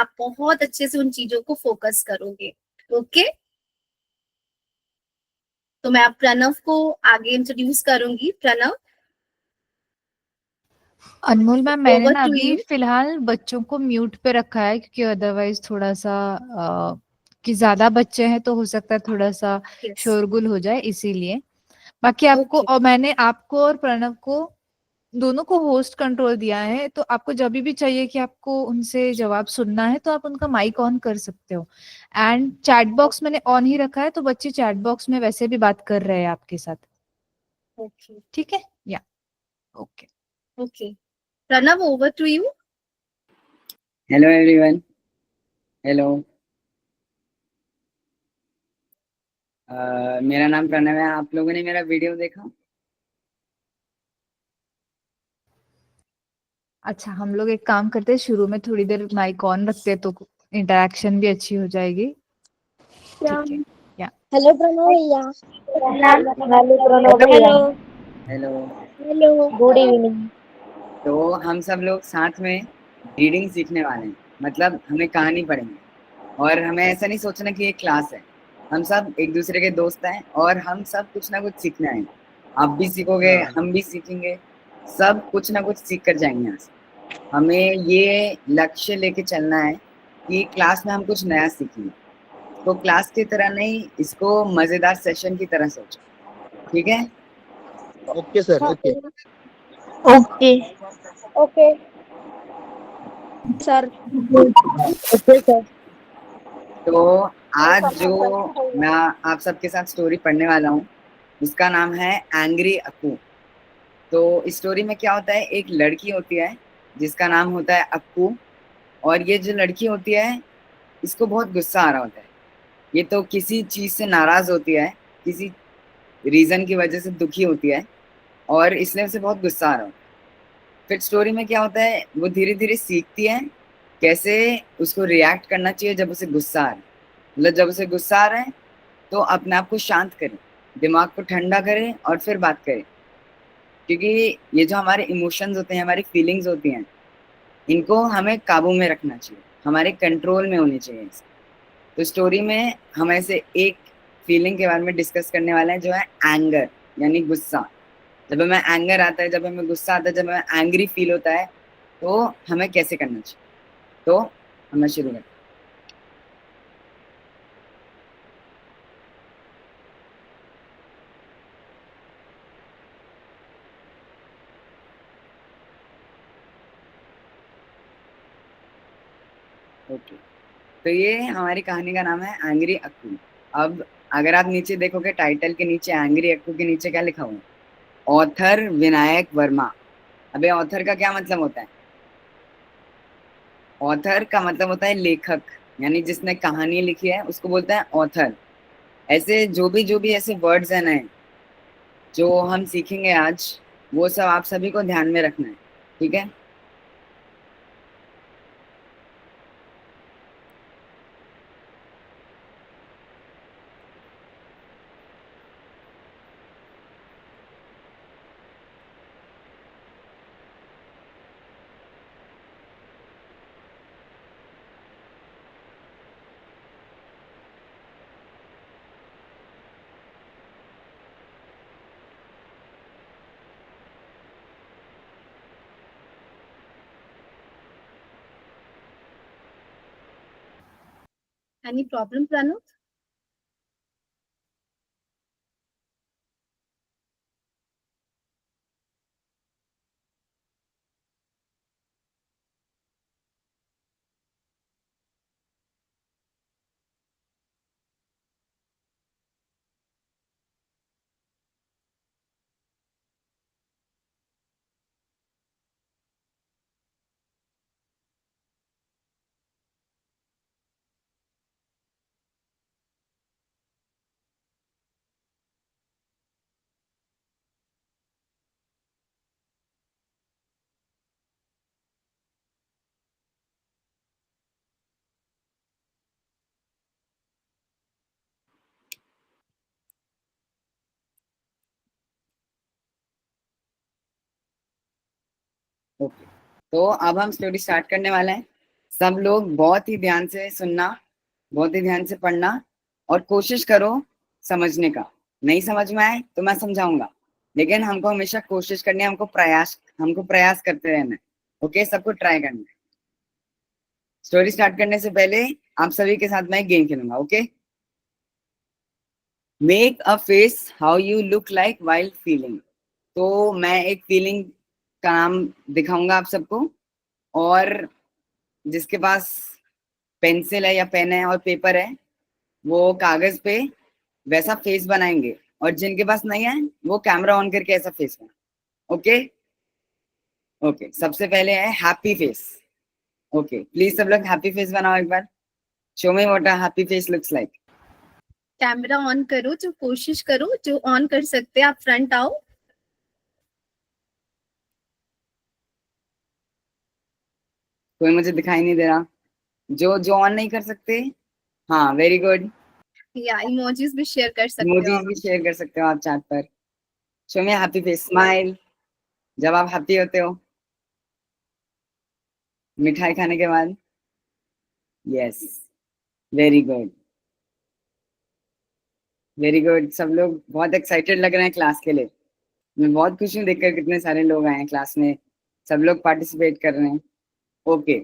आप बहुत अच्छे से उन चीजों को फोकस करोगे। ओके, तो मैं अब प्रणव को आगे इंट्रोड्यूस करूंगी। प्रणव, अनमोल मैम, मैंने ओवर ना टू अभी यू। फिलहाल बच्चों को म्यूट पे रखा है, क्योंकि अदरवाइज थोड़ा सा कि ज्यादा बच्चे हैं तो हो सकता है थोड़ा सा यस, शोरगुल हो जाए, इसीलिए। बाकी आपको, ओके। और मैंने आपको और प्रणव को दोनों को होस्ट कंट्रोल दिया है, तो आपको जब भी चाहिए कि आपको उनसे जवाब सुनना है तो आप उनका माइक ऑन कर सकते हो। एंड चैट बॉक्स मैंने ऑन ही रखा है, तो बच्चे चैट बॉक्स में वैसे भी बात कर रहे हैं आपके साथ। ओके, ठीक है, या okay. Okay, Pranav, over to you. Hello everyone. Hello, मेरा नाम प्रणव है। आप लोगों ने मेरा वीडियो देखा? अच्छा, हम लोग एक काम करते हैं, शुरू में थोड़ी देर माइक ऑन रखते हैं तो इंटरेक्शन भी अच्छी हो जाएगी। ठीक है, या हेलो प्रणव भैया। हेलो प्रणव भैया। Hello. Hello. Hello, good evening. तो हम सब लोग साथ में रीडिंग सीखने वाले हैं, मतलब हमें कहानी पढ़ेंगे। और हमें ऐसा नहीं सोचना कि ये क्लास है। हम सब एक दूसरे के दोस्त हैं और हम सब कुछ ना कुछ सीखने आएंगे। आप भी सीखोगे, हम भी सीखेंगे, सब कुछ ना कुछ सीख कर जाएंगे यहाँ से। हमें ये लक्ष्य लेके चलना है कि क्लास में हम कुछ नया सीखेंगे। तो क्लास की तरह नहीं, इसको मजेदार सेशन की तरह सोचो। ठीक है? Okay sir, okay. Okay. Okay sir. Okay sir. तो आज जो मैं आप सबके साथ स्टोरी पढ़ने वाला हूँ, उसका नाम है एंग्री अक्कू। तो इस स्टोरी में क्या होता है, एक लड़की होती है जिसका नाम होता है अक्कू। और ये जो लड़की होती है, इसको बहुत गुस्सा आ रहा होता है। ये तो किसी चीज से नाराज होती है, किसी रीजन की वजह से दुखी होती है, और इसलिए उसे बहुत गुस्सा आ रहा होता है। फिर स्टोरी में क्या होता है, वो धीरे धीरे सीखती है कैसे उसको रिएक्ट करना चाहिए जब उसे गुस्सा आ रहा है। मतलब जब उसे गुस्सा आ रहा है तो अपने आप को शांत करें, दिमाग को ठंडा करें और फिर बात करें। क्योंकि ये जो हमारे इमोशंस होते हैं, हमारी फीलिंग्स होती हैं, इनको हमें काबू में रखना चाहिए, हमारे कंट्रोल में होनी चाहिए। तो स्टोरी में हम ऐसे एक फीलिंग के बारे में डिस्कस करने वाले हैं, जो है एंगर, यानी गुस्सा। जब हमें एंगर आता है, जब हमें गुस्सा आता है, जब हमें एंग्री फील होता है, तो हमें कैसे करना चाहिए। तो हमें शुरू करते हैं। ओके, तो ये हमारी कहानी का नाम है एंग्री अक्कू। अब अगर आप नीचे देखोगे, टाइटल के नीचे एंग्री अक्कू के नीचे क्या लिखा हुआ है? ऑथर विनायक वर्मा। अबे ऑथर का क्या मतलब होता है? ऑथर का मतलब होता है लेखक, यानी जिसने कहानी लिखी है उसको बोलते हैं ऑथर। ऐसे जो भी ऐसे वर्ड्स हैं नए जो हम सीखेंगे आज, वो सब आप सभी को ध्यान में रखना है। ठीक है? Any problem Pranav? ओके, तो अब हम स्टोरी स्टार्ट करने वाले हैं। सब लोग बहुत ही ध्यान से सुनना, बहुत ही ध्यान से पढ़ना और कोशिश करो समझने का। नहीं समझ में आए तो मैं समझाऊंगा, लेकिन हमको हमेशा कोशिश करनी है, हमको प्रयास करते रहना है। ओके, सबको ट्राई करना है। स्टोरी स्टार्ट करने से पहले आप सभी के साथ मैं एक गेम खेलूंगा। Okay, make a face how you look like while feeling. तो मैं एक फीलिंग का नाम दिखाऊंगा आप सबको, और जिसके पास पेंसिल है या पेन है और पेपर है वो कागज पे वैसा फेस बनाएंगे, और जिनके पास नहीं है वो कैमरा ऑन करके ऐसा फेस बनाए। ओके ओके, सबसे पहले है हैप्पी फेस। ओके, प्लीज सब लोग हैप्पी फेस बनाओ एक बार। Show me what a happy face looks like. Camera on करो, जो कोशिश करो, जो ऑन कर सकते हैं आप फ्रंट आओ। कोई मुझे दिखाई नहीं दे रहा, जो जो ऑन नहीं कर सकते। हाँ, वेरी गुड। या इमोजीज भी शेयर कर सकते हो इमोजीज आप। भी शेयर कर सकते हो आप चैट पर। Show me happy face, smile जब आप हैप्पी होते हो, मिठाई खाने के बाद। Yes, very good very good. सब लोग बहुत एक्साइटेड लग रहे हैं क्लास के लिए। मैं बहुत खुश हूँ देखकर कितने सारे लोग आए हैं क्लास में, सब लोग पार्टिसिपेट कर रहे हैं। ओके,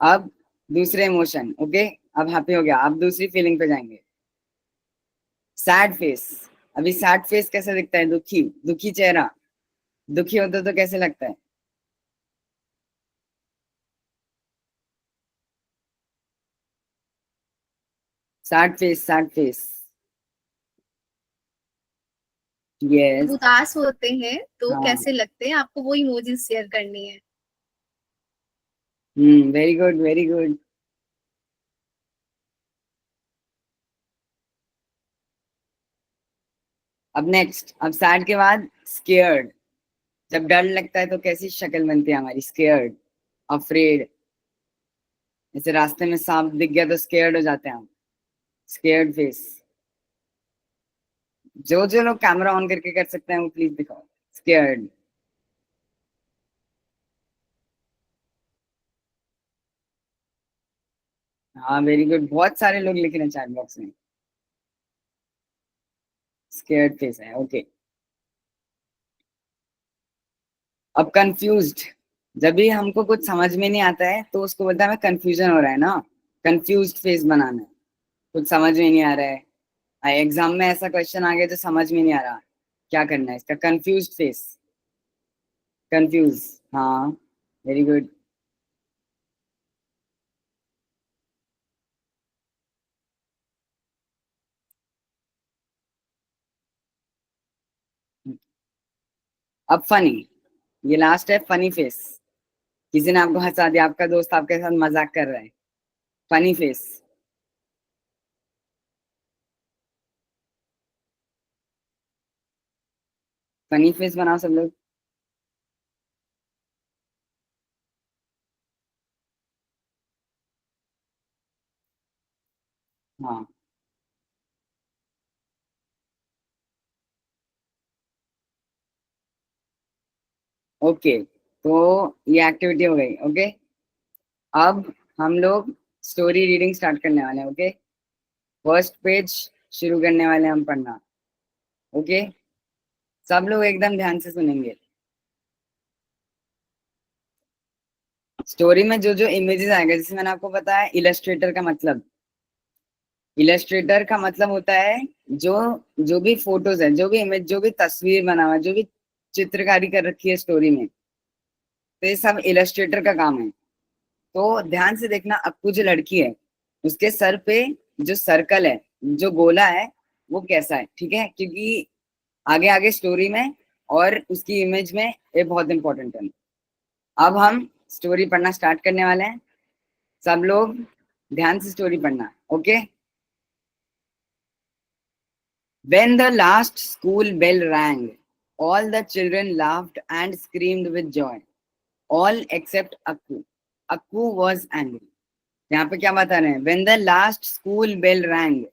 अब दूसरे इमोशन। ओके, अब हैप्पी हो गया, अब दूसरी फीलिंग पे जाएंगे। Sad face. अभी सैड फेस कैसे दिखता है? दुखी, दुखी चेहरा। दुखी होते तो कैसे लगता है? Sad face, sad face. जब यस। उदास होते हैं तो हाँ, कैसे लगते हैं, आपको वो इमोजीज शेयर करनी है। Very good very good. अब नेक्स्ट, अब सैड के बाद स्केयर्ड। जब डर लगता है तो कैसी शक्ल बनती है हमारी? Scared, afraid. जैसे रास्ते में सांप दिख गया तो स्केयर्ड हो जाते हैं हम। Scared face. जो जो लोग कैमरा ऑन करके कर सकते हैं वो प्लीज दिखाओ। स्केयर्ड। हाँ, वेरी गुड, बहुत सारे लोग लिख रहे हैं चैट बॉक्स में। स्केयर्ड फेस है। ओके, अब कंफ्यूज्ड। जब भी हमको कुछ समझ में नहीं आता है तो उसको बोलते हैं हमें कंफ्यूजन हो रहा है ना। कंफ्यूज्ड फेस बनाना है, कुछ समझ में नहीं आ रहा है, एग्जाम में ऐसा क्वेश्चन आ गया तो समझ में नहीं आ रहा, क्या करना है इसका? Confused face, confuse. हाँ, वेरी गुड। अब फनी, ये लास्ट है, फनी फेस। किसी ने आपको हंसा दिया, आपका दोस्त आपके साथ मजाक कर रहा है। Funny face. फनी फेस बनाओ सब लोग। हाँ, ओके, तो ये एक्टिविटी हो गई। ओके, अब हम लोग स्टोरी रीडिंग स्टार्ट करने वाले हैं। ओके, फर्स्ट पेज शुरू करने वाले हैं हम पढ़ना। ओके, सब लोग एकदम ध्यान से सुनेंगे। स्टोरी में जो जो इमेजेस आएगा, जैसे मैंने आपको बताया इलस्ट्रेटर का मतलब, इलस्ट्रेटर का मतलब होता है जो जो भी फोटोज है, जो भी इमेज, जो भी तस्वीर बना हुआ है, जो भी चित्रकारी कर रखी है स्टोरी में, तो ये सब इलस्ट्रेटर का काम है। तो ध्यान से देखना, अक्कू जो लड़की है उसके सर पे जो सर्कल है, जो गोला है, वो कैसा है, ठीक है? क्योंकि आगे आगे स्टोरी में और उसकी इमेज में ये बहुत इंपॉर्टेंट है। अब हम स्टोरी पढ़ना स्टार्ट करने वाले हैं, सब लोग ध्यान से स्टोरी पढ़ना। Okay, when the last school bell rang, all the children laughed and screamed with joy, all except Akku. Akku was angry. यहाँ पे क्या बता रहे हैं? when the last school bell rang,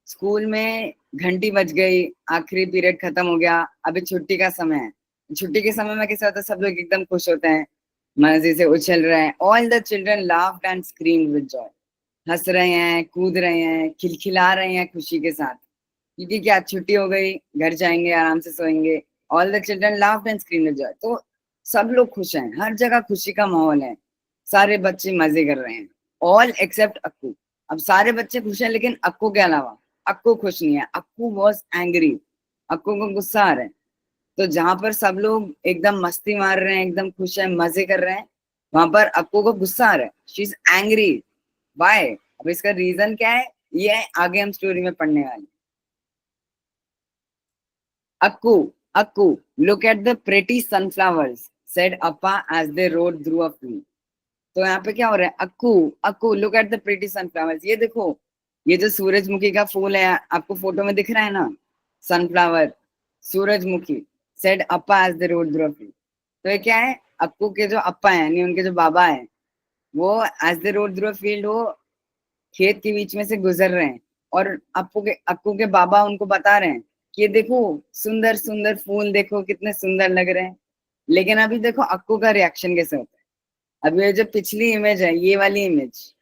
school में घंटी बज गई, आखिरी पीरियड खत्म हो गया, अभी छुट्टी का समय है। छुट्टी के समय में कैसा होता है? सब लोग एकदम खुश होते हैं, मजे से उछल रहे हैं। All the children laughed and screamed with Joy. हंस रहे हैं, कूद रहे हैं, खिलखिला रहे हैं खुशी के साथ, क्योंकि क्या छुट्टी हो गई, घर जाएंगे, आराम से सोएंगे। All the children laughed and screamed with joy. तो सब लोग खुश हैं, हर जगह खुशी का माहौल है, सारे बच्चे मजे कर रहे हैं। All except Akku. अब सारे बच्चे खुश हैं लेकिन अक्कू के अलावा। अक्कू खुश नहीं है। Akku was angry. अक्कू को गुस्सा आ रहा है। तो जहां पर सब लोग एकदम मस्ती मार रहे हैं, एकदम खुश हैं, मजे कर रहे हैं, वहां पर अक्कू को गुस्सा आ रहा है। She is angry. वाई? अब इसका रीजन क्या है, ये आगे हम स्टोरी में पढ़ने वाले। Akku, Akku, look at the pretty sunflowers, said Appa as they rode through a field. तो यहाँ पे क्या हो रहा है, Akku, Akku, look at the pretty sunflowers. ये देखो, ये जो सूरजमुखी का फूल है, आपको फोटो में दिख रहा है ना, सनफ्लावर, सूरजमुखी, said Appa as the rode through a field. तो ये क्या है, अक्कू के जो अप्पा है, यानी उनके जो बाबा है, वो as the rode through a field, वो खेत के बीच में से गुजर रहे हैं, और अक्कू के बाबा उनको बता रहे हैं कि ये देखो, सुंदर सुंदर फूल देखो, कितने सुंदर लग रहे हैं। लेकिन अभी देखो अक्कू का रिएक्शन कैसे होता है। अब ये जो पिछली इमेज है, ये वाली इमेज,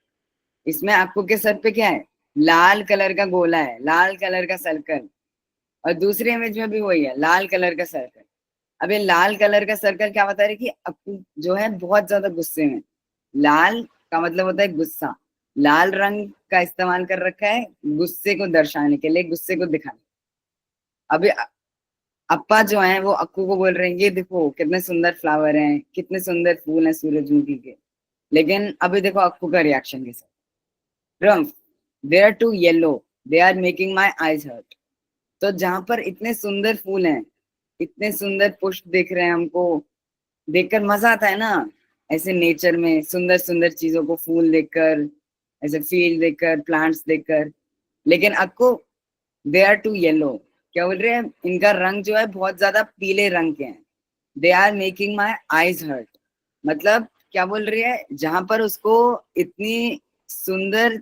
इसमें अक्कू के सर पे क्या है, लाल कलर का गोला है, लाल कलर का सर्कल। और दूसरी इमेज में भी वही है, लाल कलर का सर्कल। अब ये लाल कलर का सर्कल क्या बता रहे कि अक्कू जो है बहुत ज्यादा गुस्से में। लाल का मतलब होता है गुस्सा। लाल रंग का इस्तेमाल कर रखा है गुस्से को दर्शाने के लिए, गुस्से को दिखाने। अभी अप्पा जो है वो अक्कू को बोल रहे हैं, ये देखो कितने सुंदर फ्लावर हैं, कितने सुंदर फूल हैं सूरजमुखी के। लेकिन अभी देखो अक्कू का रिएक्शन कैसा। ट्रम्प, they are too yellow, they are making my eyes hurt. तो जहां पर इतने सुंदर फूल हैं, इतने सुंदर पुष्प देख रहे हैं, हमको देखकर मजा आता है ना, ऐसे नेचर में सुंदर सुंदर चीजों को, फूल देखकर, ऐसे फील्ड देखकर, प्लांट्स देखकर। लेकिन Akku, they are too yellow, क्या बोल रहे हैं, इनका रंग जो है बहुत ज्यादा पीले रंग के हैं। They are making my eyes hurt. मतलब क्या बोल रही है, जहां पर उसको इतनी सुंदर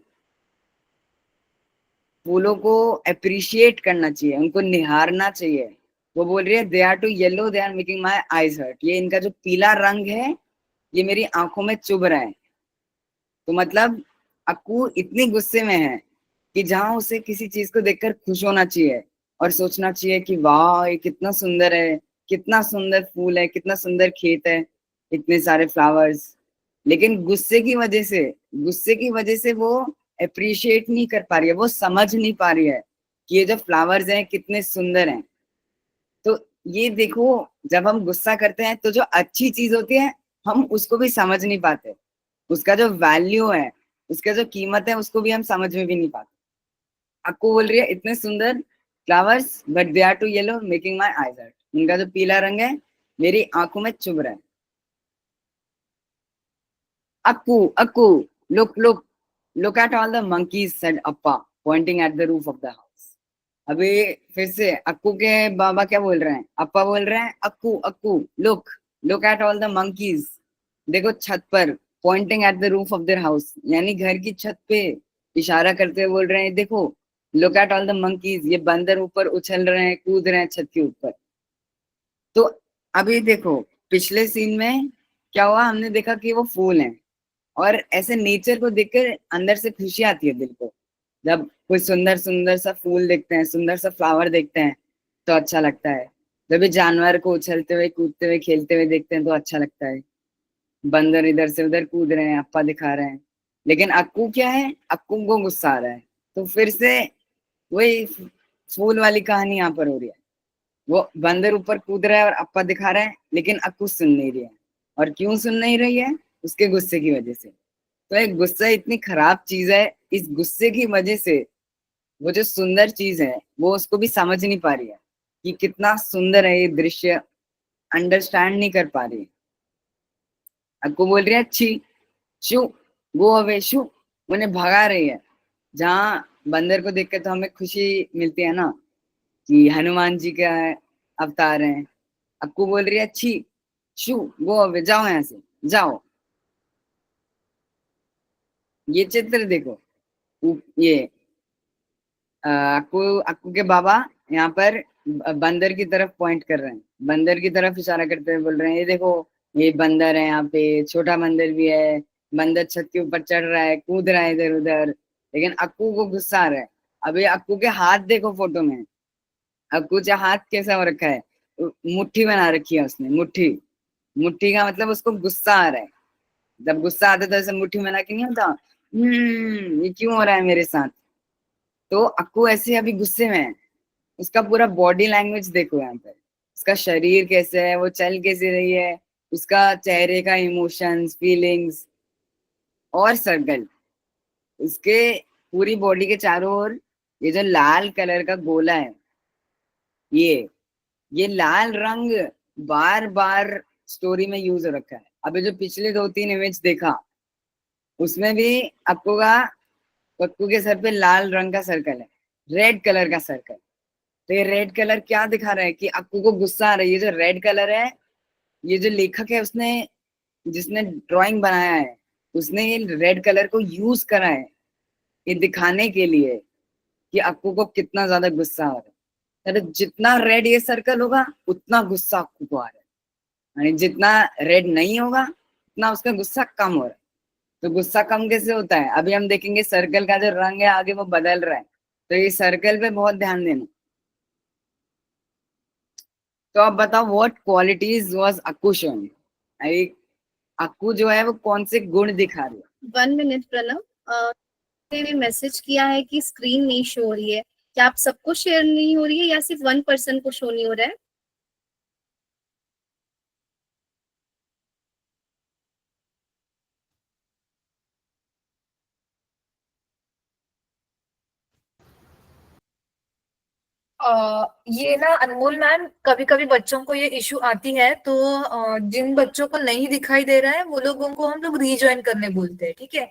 फूलों को अप्रिशिएट करना चाहिए, उनको निहारना चाहिए, वो बोल रही है they are too yellow, they are making my eyes hurt. ये इनका जो पीला रंग है, ये मेरी आंखों में चुभ रहा है। तो मतलब अक्कू इतनी गुस्से में है कि जहां उसे किसी चीज को देखकर खुश होना चाहिए और सोचना चाहिए कि वाह ये कितना सुंदर है, कितना सुंदर फूल है, कितना सुंदर खेत है, इतने सारे फ्लावर्स। लेकिन गुस्से की वजह से वो अप्रिशिएट नहीं कर पा रही है, वो समझ नहीं पा रही है कि ये जो फ्लावर्स हैं कितने सुंदर हैं। तो ये देखो, जब हम गुस्सा करते हैं तो जो अच्छी चीज होती है हम उसको भी समझ नहीं पाते, उसका जो वैल्यू है, उसका जो कीमत है, उसको भी हम समझ में भी नहीं पाते। अक्कू बोल रही है इतने सुंदर flowers, but they are too yellow making my eyes hurt. उनका जो पीला रंग है मेरी आंखों में चुभ रहा है। Akku, Akku, look look, look at all the monkeys, said Appa, pointing at the roof of the house। अभी फिर से अक्कू के बाबा क्या बोल रहे हैं, अप्पा बोल रहे हैं Akku, Akku, look, look at all the monkeys, देखो छत पर, Poynting at the roof of their house, यानी घर की छत पे इशारा करते हुए बोल रहे हैं, देखो, look at all the monkeys, ये बंदर ऊपर उछल रहे हैं, कूद रहे हैं छत के ऊपर। तो अभी देखो, पिछले सीन में क्या हुआ, हमने देखा कि वो फूल हैं, और ऐसे नेचर को देखकर अंदर से खुशी आती है दिल को। जब कोई सुंदर सुंदर सा फूल देखते हैं, सुंदर सा फ्लावर देखते हैं, तो अच्छा लगता है। जब भी जानवर को उछलते हुए, कूदते हुए, खेलते हुए देखते हैं तो अच्छा लगता है। बंदर इधर से उधर कूद रहे हैं, अप्पा दिखा रहे हैं। लेकिन अक्कू क्या है, अक्कू को गुस्सा आ रहा है। तो फिर से वही फूल वाली कहानी यहाँ पर हो रही है। वो बंदर ऊपर कूद रहा है और अप्पा दिखा रहा है, लेकिन अक्कू सुन नहीं रही है। और क्यों सुन नहीं रही है, उसके गुस्से की वजह से। तो एक गुस्सा इतनी खराब चीज है, इस गुस्से की वजह से वो जो सुंदर चीज है वो उसको भी समझ नहीं पा रही है कि कितना सुंदर है ये दृश्य, अंडरस्टैंड नहीं कर पा रही है। अक्कू बोल रही है छी, शू, गो अवे, शू, उन्हें भगा रही है। जहाँ बंदर को देख के तो हमें खुशी मिलती है ना कि हनुमान जी का अवतार है। अक्कू बोल रही है छी, शू, गो अवे, जाओ यहाँ से, जाओ। ये चित्र देखो, ये अक्कू अक्कू के बाबा यहाँ पर बंदर की तरफ पॉइंट कर रहे हैं, बंदर की तरफ इशारा करते हुए बोल रहे हैं, ये देखो ये बंदर है, यहाँ पे छोटा बंदर भी है, बंदर छत के ऊपर चढ़ रहा है, कूद रहा है इधर उधर, लेकिन अक्कू को गुस्सा आ रहा है। अभी अक्कू के हाथ देखो फोटो में, अक्कू का हाथ कैसा हो रखा है, मुट्ठी बना रखी है उसने, मुट्ठी। मुट्ठी का मतलब उसको गुस्सा आ रहा है। जब गुस्सा आता है तो ऐसे मुट्ठी बना के नहीं होता, ये क्यों हो रहा है मेरे साथ। तो अक्कू ऐसे अभी गुस्से में है। उसका पूरा बॉडी लैंग्वेज देखो यहाँ पर, उसका शरीर कैसे है, वो चल कैसे रही है, उसका चेहरे का इमोशंस, फीलिंग्स और सर्कल, उसके पूरी बॉडी के चारों ओर ये जो लाल कलर का गोला है, ये लाल रंग बार बार स्टोरी में यूज हो रखा है। अभी जो पिछले 2-3 इमेज देखा उसमें भी आपको का पक्कू के सर पे लाल रंग का सर्कल है, रेड कलर का सर्कल। तो ये रेड कलर क्या दिखा रहा है कि अक्कू को गुस्सा आ रहा है। ये जो रेड कलर है, ये जो लेखक है उसने, जिसने ड्राइंग बनाया है, उसने ये रेड कलर को यूज करा है ये दिखाने के लिए कि अक्कू को कितना ज्यादा गुस्सा आ रहा है। अरे जितना रेड ये सर्कल होगा उतना गुस्सा अक्कू को आ रहा है, यानी जितना रेड नहीं होगा उतना उसका गुस्सा कम हो रहा है। तो गुस्सा कम कैसे होता है, अभी हम देखेंगे सर्कल का जो रंग है आगे वो बदल रहा है। तो ये सर्कल पे बहुत ध्यान देना। तो आप बताओ what qualities was Akku showing, Akku जो है वो कौन से गुण दिखा रही है। 1 मिनट प्रणव, ने मैसेज किया है कि स्क्रीन नहीं शो हो रही है। क्या आप सबको शेयर नहीं हो रही है या सिर्फ 1 पर्सन को शो नहीं हो रहा है? ये ना अनमोल मैम, कभी कभी बच्चों को ये इशू आती है, तो जिन बच्चों को नहीं दिखाई दे रहा है वो लोगों को हम लोग रिजॉइन करने बोलते हैं, ठीक है।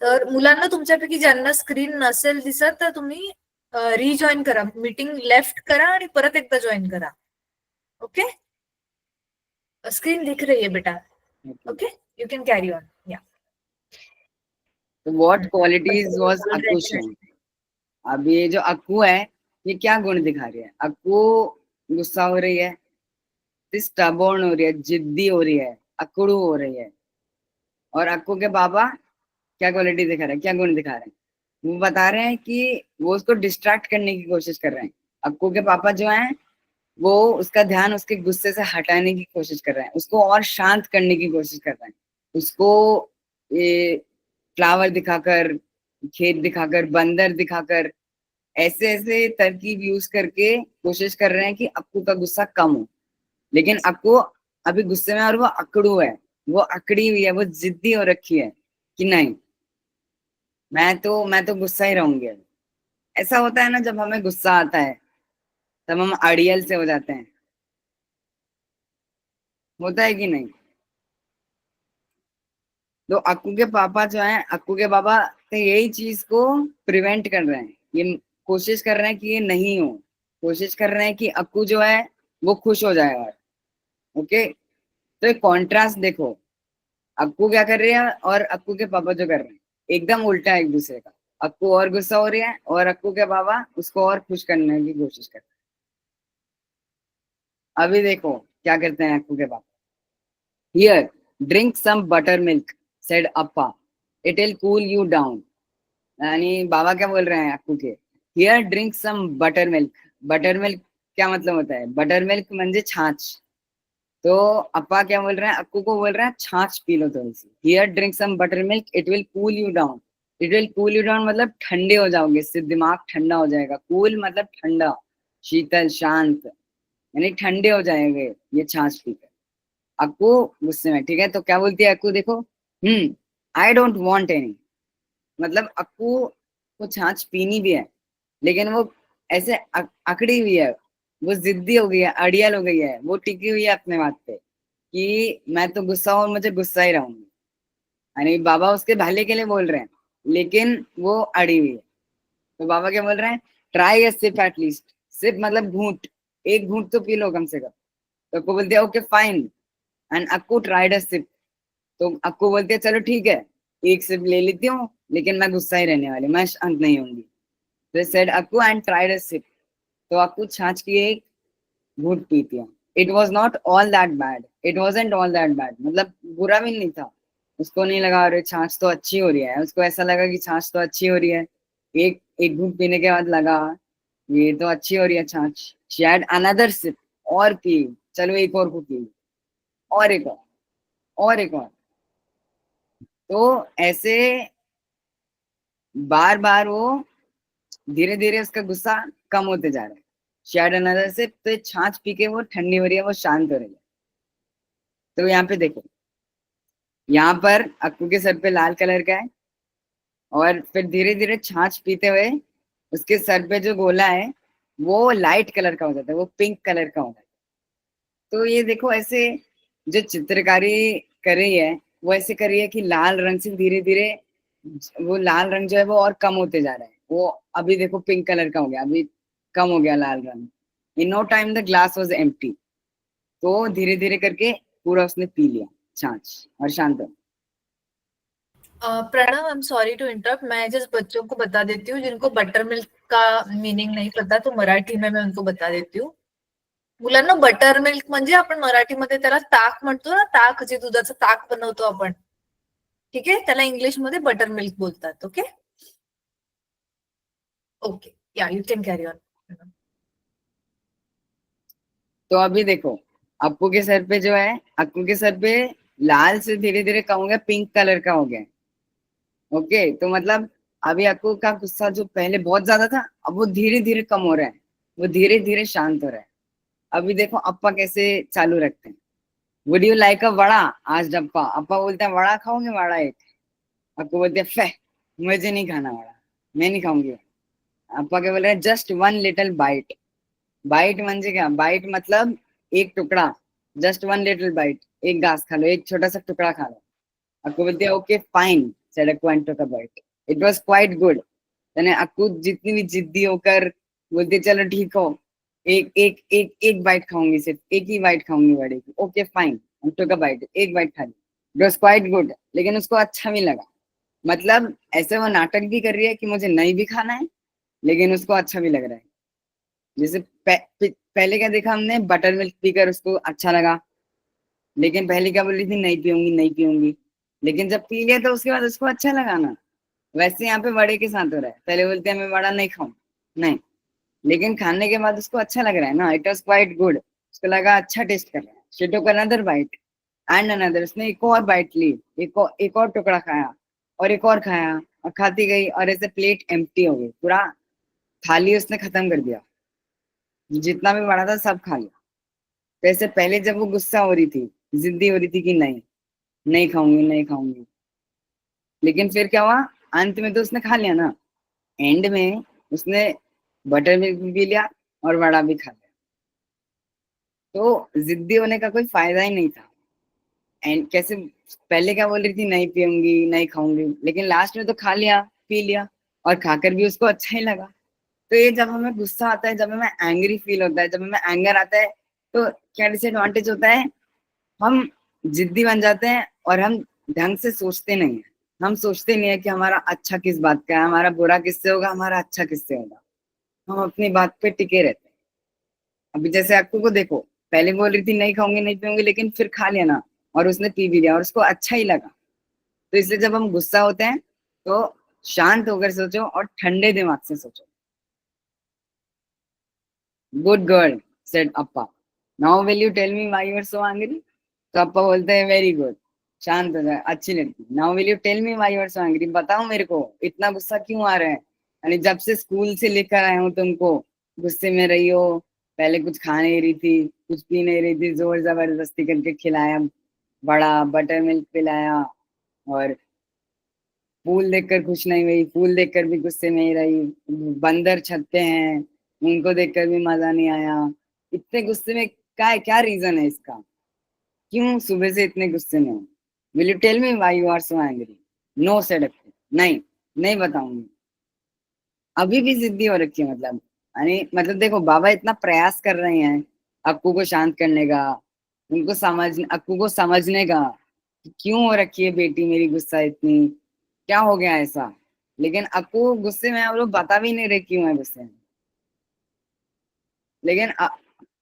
तर मुलांना तुमच्यापैकी ज्यांना स्क्रीन नसेल दिसत तर तुम्ही रिजॉइन करा, मीटिंग लेफ्ट करा आणि परत एकदा जॉईन करा. ओके, स्क्रीन दिख रही है बेटा. Okay, you can carry on. या तो what qualities was Akku showing. अब ये जो अक्कू है ये क्या गुण दिखा रही है। अक्कू गुस्सा हो रही है, स्टबॉर्न हो रही है, जिद्दी हो रही है, अकड़ू हो रही है। और अक्कू के पापा क्या क्वालिटी दिखा रहे हैं, क्या गुण दिखा रहे हैं, वो बता रहे हैं कि वो उसको डिस्ट्रैक्ट करने की कोशिश कर रहे हैं। अक्कू के पापा जो हैं वो उसका ध्यान उसके गुस्से से हटाने की कोशिश कर रहे हैं, उसको और शांत करने की कोशिश कर रहे हैं। उसको ये फ्लावर दिखाकर, खेत दिखाकर, बंदर दिखाकर, ऐसे ऐसे तरकीब यूज करके कोशिश कर रहे हैं कि अक्कू का गुस्सा कम हो। लेकिन अक्कू अभी गुस्से में और वो अकड़ू है, वो अकड़ी हुई है, वो जिद्दी हो रखी है कि नहीं मैं तो गुस्सा ही रहूंगी। ऐसा होता है ना, जब हमें गुस्सा आता है तब हम अड़ियल से हो जाते हैं, होता है कि नहीं। तो अक्कू के पापा जो है, अक्कू के पापा तो यही चीज को प्रिवेंट कर रहे हैं, ये कोशिश कर रहे हैं कि ये नहीं हो, कोशिश कर रहे हैं कि अक्कू जो है वो खुश हो जाए। और ओके, तो एक कॉन्ट्रास्ट देखो, अक्कू क्या कर रही है और अक्कू के पापा जो कर रहे हैं, एकदम उल्टा है एक दूसरे का। अक्कू और गुस्सा हो रही है और अक्कू के पापा उसको और खुश करने की कोशिश कर रहे हैं। अभी देखो क्या करते हैं अक्कू के पापा। Here drink some buttermilk said Appa, it will cool you down. यानी बाबा क्या बोल रहे हैं अक्कू के, here drink some buttermilk. Buttermilk क्या मतलब होता है, बटर मिल्क म्हणजे छाछ। तो अप्पा क्या बोल रहे हैं, अक्कू को बोल रहे हैं छाछ पी लो थोड़ी सी। Here drink some buttermilk, it will cool you down. It will cool you down मतलब ठंडे हो जाओगे, इससे दिमाग ठंडा हो जाएगा। कूल मतलब ठंडा, शीतल, शांत, यानी ठंडे हो जाएंगे ये छाछ पीकर। अक्कू गुस्से में, ठीक है। तो क्या बोलती है अक्कू देखो, आई डोंट वॉन्ट एनी। मतलब अक्कू को छाछ पीनी भी है लेकिन वो ऐसे अकड़ी हुई है, वो जिद्दी हो गई है, अड़ियल हो गई है, वो टिकी हुई है अपने बात पे कि मैं तो गुस्सा हूं और मुझे गुस्सा ही रहूंगी। यानी बाबा उसके भले के लिए बोल रहे हैं लेकिन वो अड़ी हुई है। तो बाबा क्या बोल रहे हैं, try a sip at least. Sip मतलब घूंट, एक घूंट तो पी लो कम से कम। तो अक्कू बोलती है okay fine, and Akku tried a sip. तो अक्कू बोलती है चलो ठीक है, एक सिप ले लेती हूँ लेकिन मैं गुस्सा ही रहने वाली, मैं शांत नहीं होंगी। तो said Akku and tried a sip. तो अक्कू छाछ की एक घूंट पीती है। It was not all that bad, it wasn't all that bad, मतलब बुरा भी नहीं था। उसको नहीं लगा अरे छाछ तो अच्छी हो रही है, उसको ऐसा लगा कि छाछ तो अच्छी हो रही है। एक एक घूंट पीने के बाद लगा ये तो अच्छी हो रही है छाछ। शी हैड अनदर सिप, और पी, चलो एक और को पी, और एक और एक और। तो ऐसे बार बार वो धीरे धीरे उसका गुस्सा कम होते जा रहा है। शायद अनदर से तो छाछ पी के वो ठंडी हो रही है, वो शांत हो रही है। तो यहाँ पे देखो, यहाँ पर अक्कू के सर पे लाल कलर का है, और फिर धीरे धीरे छाछ पीते हुए उसके सर पे जो गोला है वो लाइट कलर का हो जाता है, वो पिंक कलर का हो जाता है। तो ये देखो ऐसे जो चित्रकारी कर रही है वो ऐसे कर रही है कि लाल रंग से धीरे धीरे वो लाल रंग जो है वो और कम होते जा रहा है। वो अभी देखो पिंक कलर का हो गया, अभी कम हो गया लाल रंग। In no time the glass was empty. तो धीरे धीरे करके पूरा उसने पी लिया छाछ और शांत हो। Pranav, I am sorry to interrupt, मैं जस्ट बच्चों को बता देती हूँ जिनको बटर मिल्क का मीनिंग नहीं पता, तो मराठी में मैं उनको बता देती हूँ. मुलांना बटर मिल्क म्हणजे आपण मराठीमध्ये त्याला ताक म्हणतो ना, ताक जे दुधाचं ताक बनवतो आपण, ठीक आहे, त्याला इंग्लिश मध्ये बटर मिल्क बोलतात. ओके ओके, या यू कैन कैरी ऑन. तो अभी देखो अप्पू के सर पे जो है, अक्कू के सर पे लाल से धीरे धीरे कम हो गया, पिंक कलर का हो गया। ओके, तो मतलब अभी अक्कू का गुस्सा जो पहले बहुत ज्यादा था अब वो धीरे धीरे कम हो रहा है, वो धीरे धीरे शांत हो रहा है। अभी देखो अप्पा कैसे चालू रखते हैं। वुड यू लाइक अ वड़ा? आज अप्पा, अप्पा बोलते हैं वड़ा खाओगे? वड़ा एक। अक्कू बोलते हैं फे, मुझे नहीं खाना वड़ा, मैं नहीं खाऊंगी। अप्पा क्या बोल रहे हैं? Just one little bite. Bite म्हणजे क्या? बाइट मतलब एक टुकड़ा, जस्ट वन लिटिल बाइट, एक घास खा लो, एक छोटा सा टुकड़ा खा लो। अक्कू बोलती है okay fine, said Akku and took a bite. It was quite good. यानी अक्कू जितनी भी जिद्दी होकर बोलती है चलो ठीक हो, एक एक एक एक बाइट खाऊंगी, सिर्फ एक ही बाइट खाऊंगी बड़े की। Okay fine, took a bite, एक बाइट खा ली। इट वाज क्वाइट गुड, लेकिन उसको अच्छा भी लगा। मतलब ऐसे वो नाटक भी कर रही है कि मुझे नहीं भी खाना है, लेकिन उसको अच्छा भी लग रहा है। जैसे पहले क्या देखा हमने, बटर मिल्क पीकर उसको अच्छा लगा, लेकिन पहले क्या बोल रही थी, नहीं पीऊंगी नहीं पीऊंगी, लेकिन जब पी लिया तो उसके बाद उसको अच्छा लगा ना। वैसे यहाँ पे वड़े के साथ हो रहा है, पहले बोलते हैं मैं वड़ा नहीं खाऊं, नहीं, लेकिन खाने के बाद उसको अच्छा लग रहा है ना। इट वॉज क्वाइट गुड, उसको लगा अच्छा टेस्ट कर रहा है। She took another bite and another, उसने एक और बाइट ली, एक और टुकड़ा खाया, और एक और खाया, और खाती गई, और ऐसे प्लेट एम्प्टी हो गई, पूरा थाली उसने खत्म कर दिया, जितना भी बड़ा था सब खा लिया। वैसे पहले जब वो गुस्सा हो रही थी, जिद्दी हो रही थी कि नहीं नहीं खाऊंगी नहीं खाऊंगी, लेकिन फिर क्या हुआ, अंत में तो उसने खा लिया ना। एंड में उसने बटर मिल्क भी पी लिया और वड़ा भी खा लिया। तो जिद्दी होने का कोई फायदा ही नहीं था। एंड कैसे, पहले क्या बोल रही थी, नहीं पीऊंगी नहीं खाऊंगी, लेकिन लास्ट में तो खा लिया, पी लिया, और खाकर भी उसको अच्छा ही लगा। तो ये जब हमें गुस्सा आता है, जब हमें एंग्री फील होता है, जब हमें एंगर आता है, तो क्या डिसएडवांटेज होता है, हम जिद्दी बन जाते हैं और हम ढंग से सोचते नहीं है। हम सोचते नहीं है कि हमारा अच्छा किस बात का है, हमारा बुरा किससे होगा, हमारा अच्छा किससे होगा। हम अपनी बात पे टिके रहते हैं। अभी जैसे अक्कू को देखो, पहले बोल रही थी नहीं खाऊंगी नहीं पीऊंगी, लेकिन फिर खा लिया ना, और उसने पी भी लिया और उसको अच्छा ही लगा। तो इसलिए जब हम गुस्सा होते हैं तो शांत होकर सोचो और ठंडे दिमाग से सोचो। Good girl, said Appa, now will you tell me why you are so angry? तो अप्पा बोलते हैं वेरी गुड, शांत हो जाए, अच्छी लड़की। Now will you tell me why you are so angry? बताओ मेरे को इतना गुस्सा क्यों आ रहा है? यानी जब से स्कूल से लेकर आया हूँ तुमको, गुस्से में रही हो, पहले कुछ खा नहीं रही थी, कुछ पी नहीं रही थी, जोर जबरदस्ती करके खिलाया, बड़ा बटर मिल्क पिलाया, और फूल देखकर खुश नहीं हुई, फूल देखकर भी गुस्से में ही रही, बंदर छत पे हैं उनको देखकर भी मजा नहीं आया। इतने गुस्से में क्या क्या रीजन है इसका? क्यों सुबह से इतने गुस्से में हो? Will you tell me why you are so angry? No said Akku, नहीं नहीं बताऊंगी। अभी भी जिद्दी हो रखी है, मतलब यानी मतलब देखो बाबा इतना प्रयास कर रहे हैं अक्कू को शांत करने का, उनको समझ, अक्कू को समझने का कि क्यों हो रखी है बेटी मेरी गुस्सा इतनी, क्या हो गया ऐसा, लेकिन अक्कू गुस्से में है, वो लोग बता भी नहीं रहे क्यों है गुस्से में। लेकिन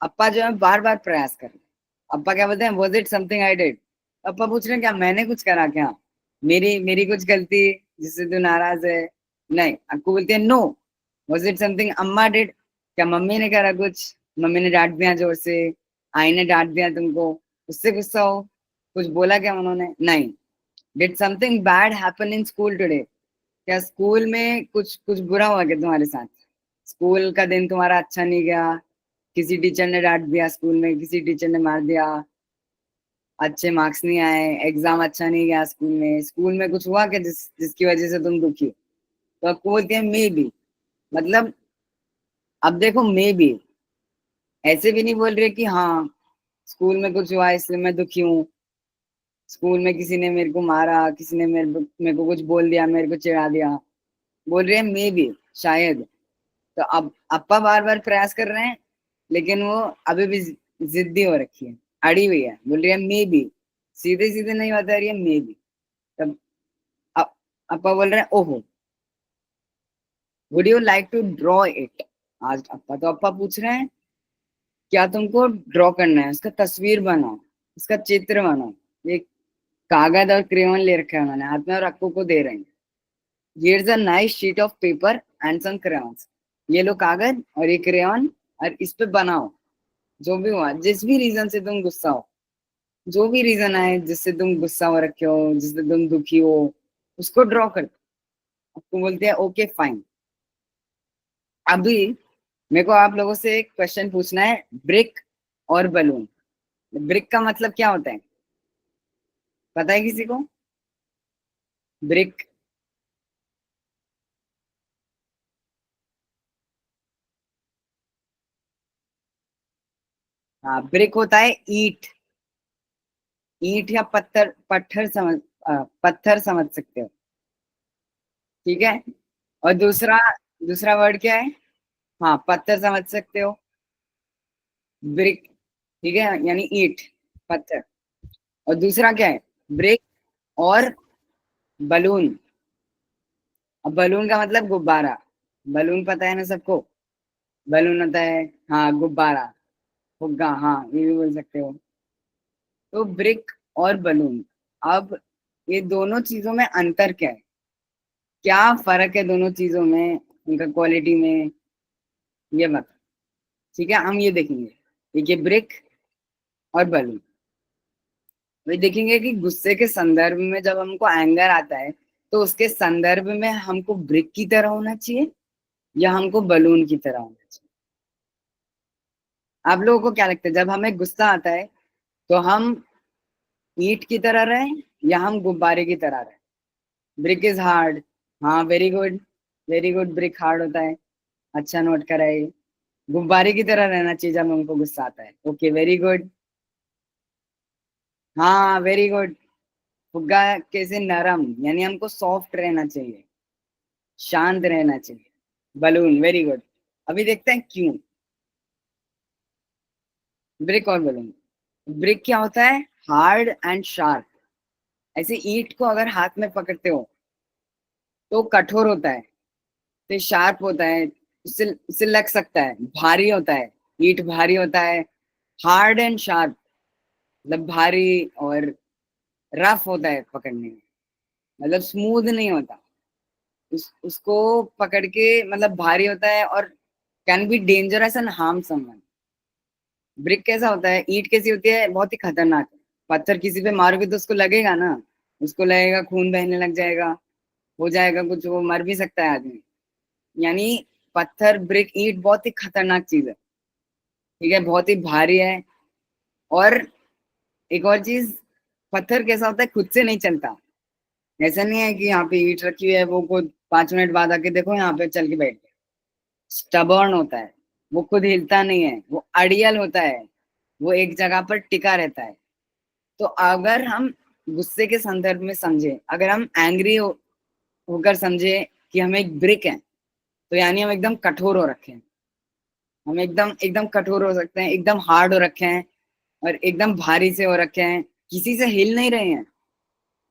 अप्पा जो है बार बार प्रयास कर रहे हैं। अप्पा क्या बोलते हैं, was it something I did? अप्पा पूछ रहे हैं क्या मैंने कुछ करा क्या, मेरी मेरी कुछ गलती जिससे तू नाराज है? नहीं, अक्कू बोलती है नो। वॉज इट समथिंग अम्मा डिड? क्या मम्मी ने करा कुछ, मम्मी ने डांट दिया जोर से, आई ने डांट दिया तुमको, उससे गुस्सा हो, कुछ बोला क्या उन्होंने? नहीं। Did something bad happen in school today? क्या स्कूल में कुछ कुछ बुरा हुआ क्या तुम्हारे साथ? स्कूल का दिन तुम्हारा अच्छा नहीं गया, किसी टीचर ने डांट दिया, स्कूल में किसी टीचर ने मार दिया, अच्छे मार्क्स नहीं आए, एग्जाम अच्छा नहीं गया, स्कूल में कुछ हुआ क्या जिसकी वजह से तुम दुखी हो? तो आपको बोलते हैं मे बी। मतलब अब देखो, मे बी ऐसे भी नहीं बोल रहे कि हाँ स्कूल में कुछ हुआ इसलिए मैं दुखी हूँ, स्कूल में किसी ने मेरे को मारा, किसी ने मेरे को कुछ बोल दिया, मेरे को चिढ़ा दिया। बोल रहे हैं मे बी, शायद। तो अब अप्पा बार बार प्रयास कर रहे हैं, लेकिन वो अभी भी जिद्दी हो रखी है, अड़ी हुई है, बोल रही है मे बी, सीधे सीधे नहीं बता रही है, मे बी। तब अ- अप्पा बोल रहे हैं ओहो, would you like to draw it? आज अप्पा पूछ रहे हैं क्या तुमको ड्रॉ करना है, उसका तस्वीर बनाओ, उसका चित्र बनाओ। ये कागज और क्रेयॉन ले रखे हैं उन्होंने हाथ में और अक्कू को दे रहे हैं। Here's a nice sheet of paper and some crayons. ये लो कागज और ये क्रेयॉन, और इस पे बनाओ जो भी हुआ, जिस भी रीजन से तुम गुस्सा हो, जो भी रीजन आए जिससे तुम गुस्सा हो रखे हो, जिससे तुम दुखी हो, उसको ड्रॉ कर। आपको बोलते हैं ओके फाइन। अभी मेरे को आप लोगों से एक क्वेश्चन पूछना है, ब्रिक और बलून। ब्रिक का मतलब क्या होता है, पता है किसी को? ब्रिक, हाँ ब्रिक होता है ईंट। ईंट या पत्थर, पत्थर समझ सकते हो, ठीक है। और दूसरा, दूसरा वर्ड क्या है? हाँ पत्थर समझ सकते हो, ब्रिक, ठीक है, यानी ईंट, पत्थर। और दूसरा क्या है? ब्रिक और बलून। अब बलून का मतलब गुब्बारा। बलून पता है ना सबको, बलून होता है, हाँ गुब्बारा, फुग्गा, हाँ ये भी बोल सकते हो। तो ब्रिक और बलून, अब ये दोनों चीजों में अंतर क्या है, क्या फर्क है दोनों चीजों में, उनका क्वालिटी में, ये बता। ठीक है, हम ये देखेंगे, ठीक है, ब्रिक और बलून। वही देखेंगे कि गुस्से के संदर्भ में जब हमको एंगर आता है, तो उसके संदर्भ में हमको ब्रिक की तरह होना चाहिए या हमको बलून की तरह होना चाहिए? आप लोगों को क्या लगता है, जब हमें गुस्सा आता है तो हम ईंट की तरह रहें या हम गुब्बारे की तरह रहें? ब्रिक इज हार्ड, हाँ very good, very good, brick hard होता है, अच्छा नोट करा है। गुब्बारे की तरह रहना चाहिए जब हमको गुस्सा आता है, ओके वेरी गुड, हाँ वेरी गुड। फुग्गा कैसे, नरम, यानी हमको सॉफ्ट रहना चाहिए, शांत रहना चाहिए। Balloon, very good. अभी देखते हैं क्यों ब्रिक और बलून। ब्रिक क्या होता है, हार्ड एंड शार्प। ऐसे ईंट को अगर हाथ में पकड़ते हो तो कठोर होता है, तो शार्प होता है, उससे उससे लग सकता है, भारी होता है, ईंट भारी होता है। हार्ड एंड शार्प मतलब भारी और रफ होता है पकड़ने में, मतलब स्मूथ नहीं होता। उसको पकड़ के मतलब भारी होता है और can be dangerous and harm someone. Brick कैसा होता है, ईंट कैसी होती है, बहुत ही खतरनाक। पत्थर किसी पे मारोगे तो उसको लगेगा ना, उसको लगेगा, खून बहने लग जाएगा, हो जाएगा कुछ, वो मर भी सकता है आदमी। यानी पत्थर, ब्रिक, ईंट बहुत ही खतरनाक चीज है, ठीक है, बहुत ही भारी है। और एक और चीज, पत्थर कैसा होता है, खुद से नहीं चलता। ऐसा नहीं है कि यहाँ पे ईंट रखी हुई है, वो खुद 5 मिनट बाद आके देखो यहाँ पे चल के बैठ गया। स्टबर्न होता है, वो खुद हिलता नहीं है, वो अड़ियल होता है, वो एक जगह पर टिका रहता है। तो अगर हम गुस्से के संदर्भ में समझे, अगर हम एंग्री होकर समझे कि हम एक ब्रिक हैं, तो यानी हम एकदम कठोर हो रखे हैं, हम एकदम एकदम कठोर हो सकते हैं, एकदम हार्ड हो रखे हैं और एकदम भारी से हो रखे हैं, किसी से हिल नहीं रहे हैं।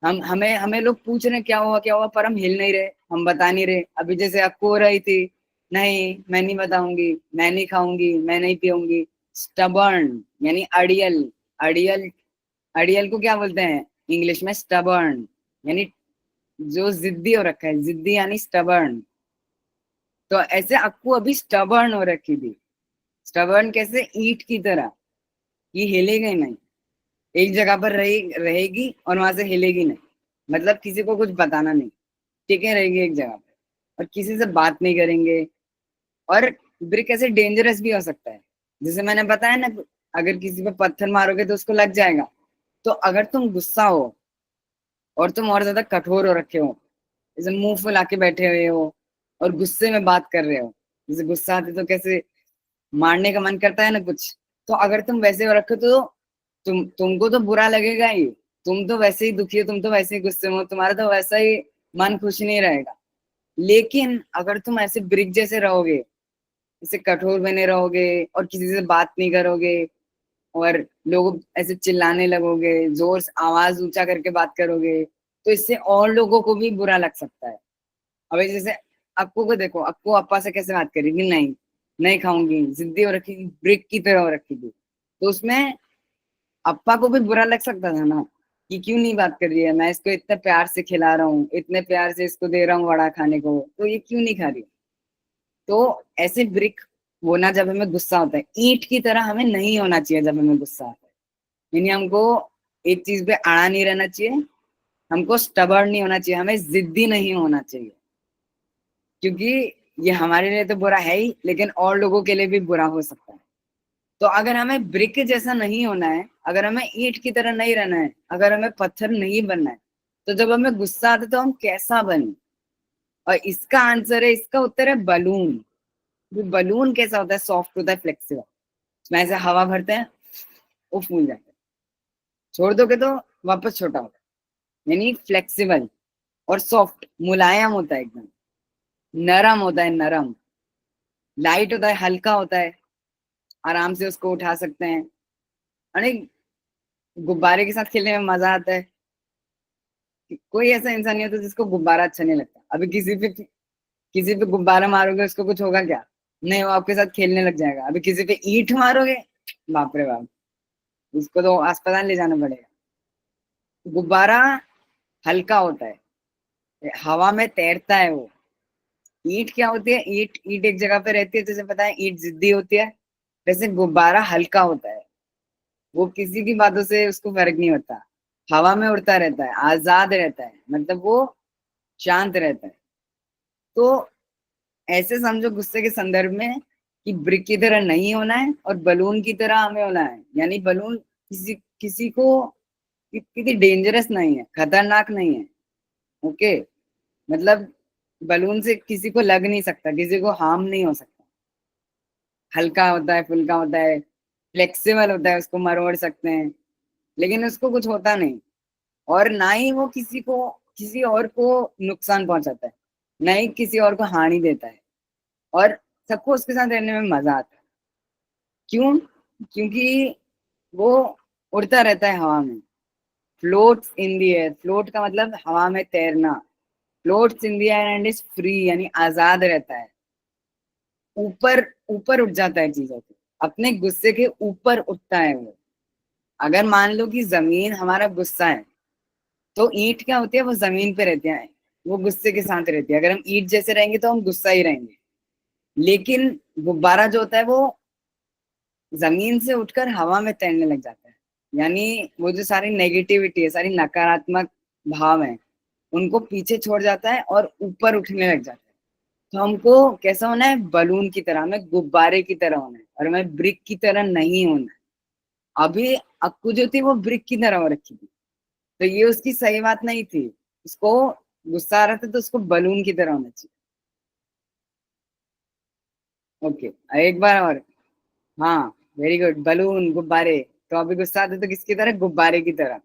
हम हमें हमें लोग पूछ रहे हैं क्या हुआ क्या हुआ, पर हम हिल नहीं रहे, हम बता नहीं रहे। अभी जैसे आपको हो रही थी, नहीं मैं नहीं बताऊंगी, मैं नहीं खाऊंगी, मैं नहीं पीऊंगी, स्टबर्न यानी अड़ियल। अड़ियल अड़ियल को क्या बोलते हैं इंग्लिश में? स्टबर्न, यानी जो जिद्दी हो रखा है, जिद्दी यानी स्टबर्न। तो ऐसे अक्कू अभी स्टबर्न हो रखी थी। स्टबर्न कैसे? ईंट की तरह, ये हिलेगी नहीं, एक जगह पर रहेगी और वहां से हिलेगी नहीं, मतलब किसी को कुछ बताना नहीं, टिके रहेगी एक जगह पे और किसी से बात नहीं करेंगे। और ब्रिक ऐसे डेंजरस भी हो सकता है, जैसे मैंने बताया ना, अगर किसी पे पत्थर मारोगे तो उसको लग जाएगा। तो अगर तुम गुस्सा हो और तुम और ज्यादा कठोर हो रखे हो, जैसे मुंह फुला के बैठे हुए हो और गुस्से में बात कर रहे हो, जैसे गुस्सा आते तो कैसे मारने का मन करता है ना कुछ, तो अगर तुम वैसे हो रखे तो तुमको तो बुरा लगेगा ही। तुम तो वैसे ही दुखी हो, तुम तो वैसे ही गुस्से में हो, तुम्हारा तो वैसा ही मन खुश नहीं रहेगा। लेकिन अगर तुम ऐसे ब्रिक जैसे रहोगे, ऐसे कठोर बने रहोगे और किसी से बात नहीं करोगे और लोग ऐसे चिल्लाने लगोगे, जोर से आवाज ऊंचा करके बात करोगे, तो इससे और लोगों को भी बुरा लग सकता है। अबे जैसे अक्कू को देखो, अक्कू अप्पा से कैसे बात करेगी? नहीं, नहीं खाऊंगी, जिद्दी हो रखी थी, ब्रिक की तरह हो रखी थी। तो उसमें अप्पा को भी बुरा लग सकता था ना, कि क्यों नहीं बात कर रही है, मैं इसको इतने प्यार से खिला रहा हूँ, इतने प्यार से इसको दे रहा हूँ वड़ा खाने को, तो ये क्यों नहीं खा रही। तो ऐसे ब्रिक होना जब हमें गुस्सा होता है, ईंट की तरह हमें नहीं होना चाहिए जब हमें गुस्सा आता है। यानी हमको एक चीज पे अड़ा नहीं रहना चाहिए, हमको स्टबर्न नहीं होना चाहिए, हमें जिद्दी नहीं होना चाहिए, क्योंकि ये हमारे लिए तो बुरा है ही, लेकिन और लोगों के लिए भी बुरा हो सकता है। तो अगर हमें ब्रिक जैसा नहीं होना है, अगर हमें ईंट की तरह नहीं रहना है, अगर हमें पत्थर नहीं बनना है, तो जब हमें गुस्सा आता है तो हम कैसा बने? और इसका आंसर है, इसका उत्तर है बलून। बलून कैसा होता है? सॉफ्ट होता है, फ्लेक्सिबल, उसमें ऐसे हवा भरते हैं, वो फूल जाता है, छोड़ दोगे तो वापस छोटा होता है। यानी फ्लेक्सिबल और सॉफ्ट, मुलायम होता है, एकदम नरम होता है, नरम, लाइट होता है, हल्का होता है, आराम से उसको उठा सकते हैं। अरे गुब्बारे के साथ खेलने में मजा आता है। कोई ऐसा इंसान नहीं होता जिसको गुब्बारा अच्छा नहीं लगता। अभी किसी पे गुब्बारा मारोगे, उसको कुछ होगा क्या? नहीं, वो आपके साथ खेलने लग जाएगा। अभी किसी पे ईंट मारोगे, बाप रे बाप, उसको तो अस्पताल ले जाना पड़ेगा। गुब्बारा हल्का होता है, हवा में तैरता है वो। ईंट क्या होती है? ईंट ईंट एक जगह पे रहती है, जैसे पता है ईंट जिद्दी होती है, वैसे गुब्बारा हल्का होता है, वो किसी की बातों से उसको फर्क नहीं होता, हवा में उड़ता रहता है, आजाद रहता है, मतलब वो शांत रहता है। तो ऐसे समझो गुस्से के संदर्भ में कि ब्रिक की तरह नहीं होना है और बलून की तरह हमें होना है। यानी बलून किसी किसी को कितनी डेंजरस नहीं है, खतरनाक नहीं है। ओके, मतलब बलून से किसी को लग नहीं सकता, किसी को हार्म नहीं हो सकता। हल्का होता है, फुल्का होता है, फ्लेक्सिबल होता है, उसको मरोड़ सकते हैं, लेकिन उसको कुछ होता नहीं। और ना ही वो किसी और को नुकसान पहुंचाता है, ना ही किसी और को हानि देता है, और सबको उसके साथ रहने में मजा आता है। क्यों? क्योंकि वो उड़ता रहता है हवा में, floats in the air. Float का मतलब हवा में तैरना, floats in the air and is free, यानी आजाद रहता है, ऊपर ऊपर उठ जाता है चीजों के, अपने गुस्से के ऊपर उठता है वो। अगर मान लो कि जमीन हमारा गुस्सा है, तो ईंट क्या होती है? वो जमीन पे रहती है, वो गुस्से के साथ रहती है। अगर हम ईंट जैसे रहेंगे तो हम गुस्सा ही रहेंगे। लेकिन गुब्बारा जो होता है वो जमीन से उठकर हवा में तैरने लग जाता है, यानी वो जो सारी नेगेटिविटी है, सारी नकारात्मक भाव है, उनको पीछे छोड़ जाता है और ऊपर उठने लग जाता है। तो हमको कैसा होना है? बलून की तरह, हमें गुब्बारे की तरह होना है, और हमें ब्रिक की तरह नहीं होना है। अभी अक्कू जो थी वो ब्रिक की तरह हो रखी थी, तो ये उसकी सही बात नहीं थी। उसको गुस्सा आ रहा था तो उसको बलून की तरह होना चाहिए। ओके, एक बार और। हाँ, वेरी गुड, बलून, गुब्बारे। तो अभी गुस्सा आता तो किसकी तरह? गुब्बारे की तरह।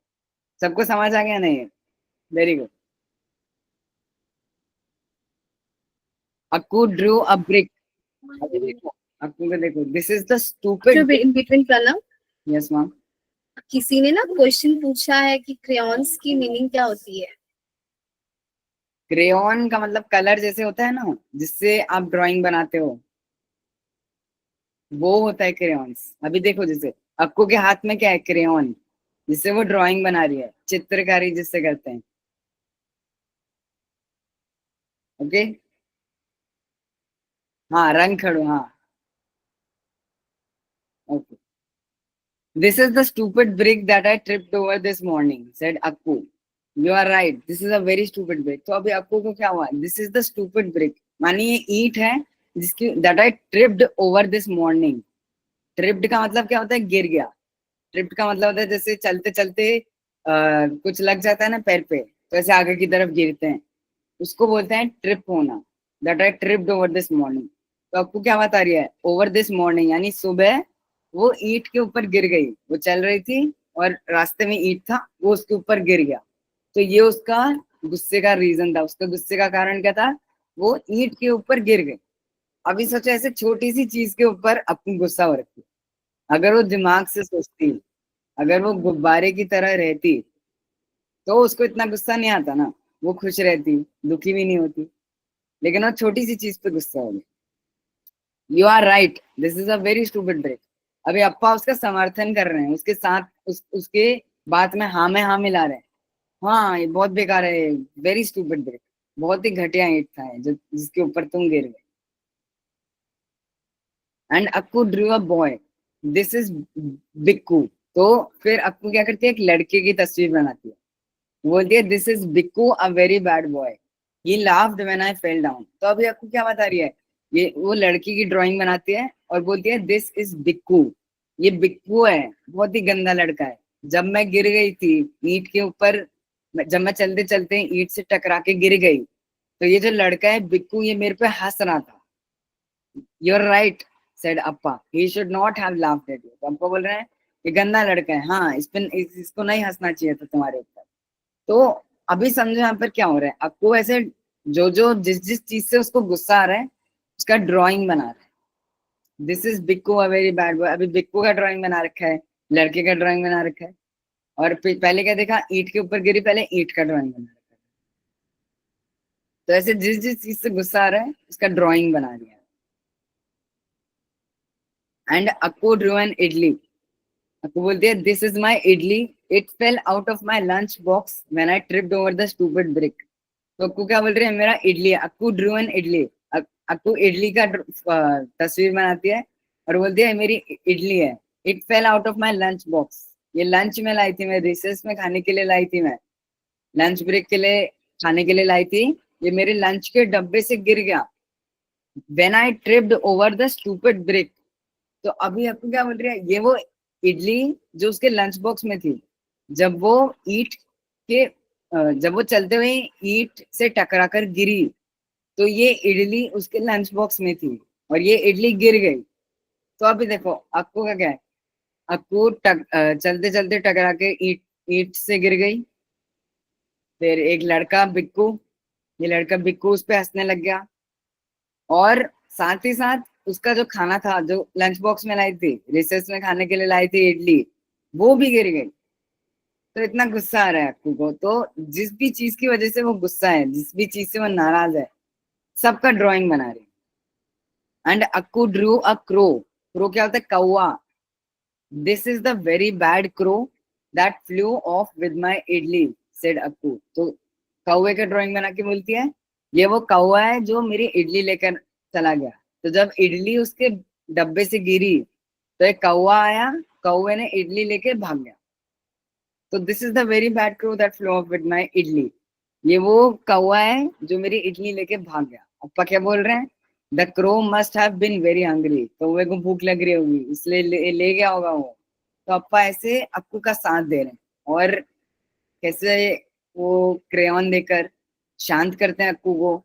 सबको समझ आ गया? नहीं? Very good. Akku drew a brick. अभी देखो, अक्कू को देखो, दिस इज द जो stupid brick. In between Pranav, yes ma'am. किसी ने ना क्वेश्चन पूछा है कि क्रेयॉन्स की मीनिंग क्या होती है? क्रेयॉन का मतलब कलर जैसे होता है ना, जिससे आप ड्राइंग बनाते हो, वो होता है क्रेयॉन्स। अभी देखो जैसे अक्कू के हाथ में क्या है, क्रेयॉन, जिससे वो ड्राइंग बना रही है, चित्रकारी जिससे करते हैं। ओके, हाँ रंग खड़ो, हाँ okay. This is the stupid brick that I tripped over this morning, said Akku. You are right, this is a very stupid brick. तो अभी अक्कू को क्या हुआ, this is the stupid brick, मानी ये ईंट है जिसकी that I tripped over this morning. Tripped का मतलब क्या होता है, गिर गया। ट्रिप्ड का मतलब होता है जैसे चलते चलते कुछ लग जाता है ना पैर पे, तो ऐसे आगे की तरफ गिरते हैं, उसको बोलते हैं ट्रिप होना। That I tripped over this morning. तो आपको क्या बात आ रही है, ओवर दिस मॉर्निंग यानी सुबह वो ईंट के ऊपर गिर गई, वो चल रही थी और रास्ते में ईंट था, वो उसके ऊपर गिर गया। तो ये उसका गुस्से का रीजन था, उसका गुस्से का कारण क्या था, वो ईंट के ऊपर गिर गई। अभी सोचो ऐसे छोटी सी चीज के ऊपर अपनी गुस्सा हो रखी, अगर वो दिमाग से सोचती, अगर वो गुब्बारे की तरह रहती, तो उसको इतना गुस्सा नहीं आता ना, वो खुश रहती, दुखी भी नहीं होती। लेकिन वो छोटी सी चीज पे गुस्सा हो गया। You are right, this is a very stupid brick. अभी अप्पा उसका समर्थन कर रहे हैं, उसके साथ उसके बात में हाँ मिला रहे हैं। हाँ ये बहुत बेकार है, वेरी स्टूपिड ब्रेक, बहुत ही घटिया ईंट था जो जिसके ऊपर तुम गिर गए। And Akku drew a boy, this is Bikku. तो फिर अक्कू क्या करती है, एक लड़के की तस्वीर बनाती है, बोलती है this is Bikku a very bad boy, he laughed when I fell down. तो अभी आपको क्या बता रही है, ये वो लड़की की ड्राइंग बनाती है और बोलती है दिस इज बिक्कू, ये बिक्कू है, बहुत ही गंदा लड़का है। जब मैं गिर गई थी ईंट के ऊपर, जब मैं चलते चलते ईंट से टकरा के गिर गई, तो ये जो लड़का है बिक्कू, ये मेरे पे हंस रहा था। You're right, said Appa, he should not have laughed at you. तो अप्पा बोल रहे हैं ये गंदा लड़का है, हाँ इसको नहीं हंसना चाहिए था तुम्हारे ऊपर। तो अभी समझो यहाँ पर क्या हो रहा है, आपको ऐसे जो जो जिस जिस चीज से उसको गुस्सा आ रहा है उसका ड्राइंग बना रहा है। This is Bikku a very bad boy, अभी बिक्कू का ड्राइंग बना रखा है, लड़के का ड्राइंग बना रखा है। और पहले क्या देखा, ईंट के ऊपर गिरी, पहले ईंट का ड्राइंग बना रखा है। तो ऐसे जिस जिस चीज से गुस्सा आ रहा है उसका ड्राइंग बना दिया। And Akku drew an idli. Akku बोलती है this is my idli, it fell out of my lunch box when I tripped over the stupid brick. तो अक्कू क्या बोल रही है, मेरा इडली है, अक्कू ड्रू एन इडली। अक्कू इडली का तस्वीर बनाती है और बोलती है मेरी इडली है, it fell out of my lunch box, ये लंच में लाई थी मैं, रिसेस में खाने के लिए लाई थी मैं, लंच ब्रेक के लिए खाने के लिए लाई थी, ये मेरे लंच के डब्बे से गिर गया। When I tripped over the stupid brick. तो अभी आपको क्या बोल रही है, ये वो इडली जो उसके लंच बॉक्स में थी, जब वो ईट के जब वो चलते हुए ईट से टकरा कर गिरी, तो ये इडली उसके लंच बॉक्स में थी और ये इडली गिर गई। तो अभी देखो अक्कू का क्या है, अक्कू चलते चलते टकरा के ईट ईट से गिर गई। फिर एक लड़का बिक्कू, ये लड़का बिक्कू उस पे हंसने लग गया, और साथ ही साथ उसका जो खाना था जो लंच बॉक्स में लाई थी, रिसेस में खाने के लिए लाई थी इडली, वो भी गिर गई। तो इतना गुस्सा आ रहा है अक्कू को, तो जिस भी चीज की वजह से वो गुस्सा है, जिस भी चीज से वो नाराज है, सबका ड्राइंग बना रही है। And Akku drew a crow. Crow क्या होता है, कौवा। This is the very bad crow that flew off with my idli, said Akku. तो कौवे का ड्राइंग बना के बोलती है ये वो कौवा है जो मेरी इडली लेकर चला गया। तो जब इडली उसके डब्बे से गिरी तो एक कौवा आया, कौवे ने इडली लेके भाग गया। तो this is the very bad crow that flew off with my idli, ये वो कौवा है जो मेरी इडली लेके भाग गया। अप्पा क्या बोल रहे हैं, the crow must have been very hungry, कौवे को भूख लग रही होगी इसलिए ले गया होगा वो। तो अप्पा ऐसे अक्कू का साथ दे रहे हैं, और कैसे वो क्रेयॉन देकर शांत करते हैं अक्कू को।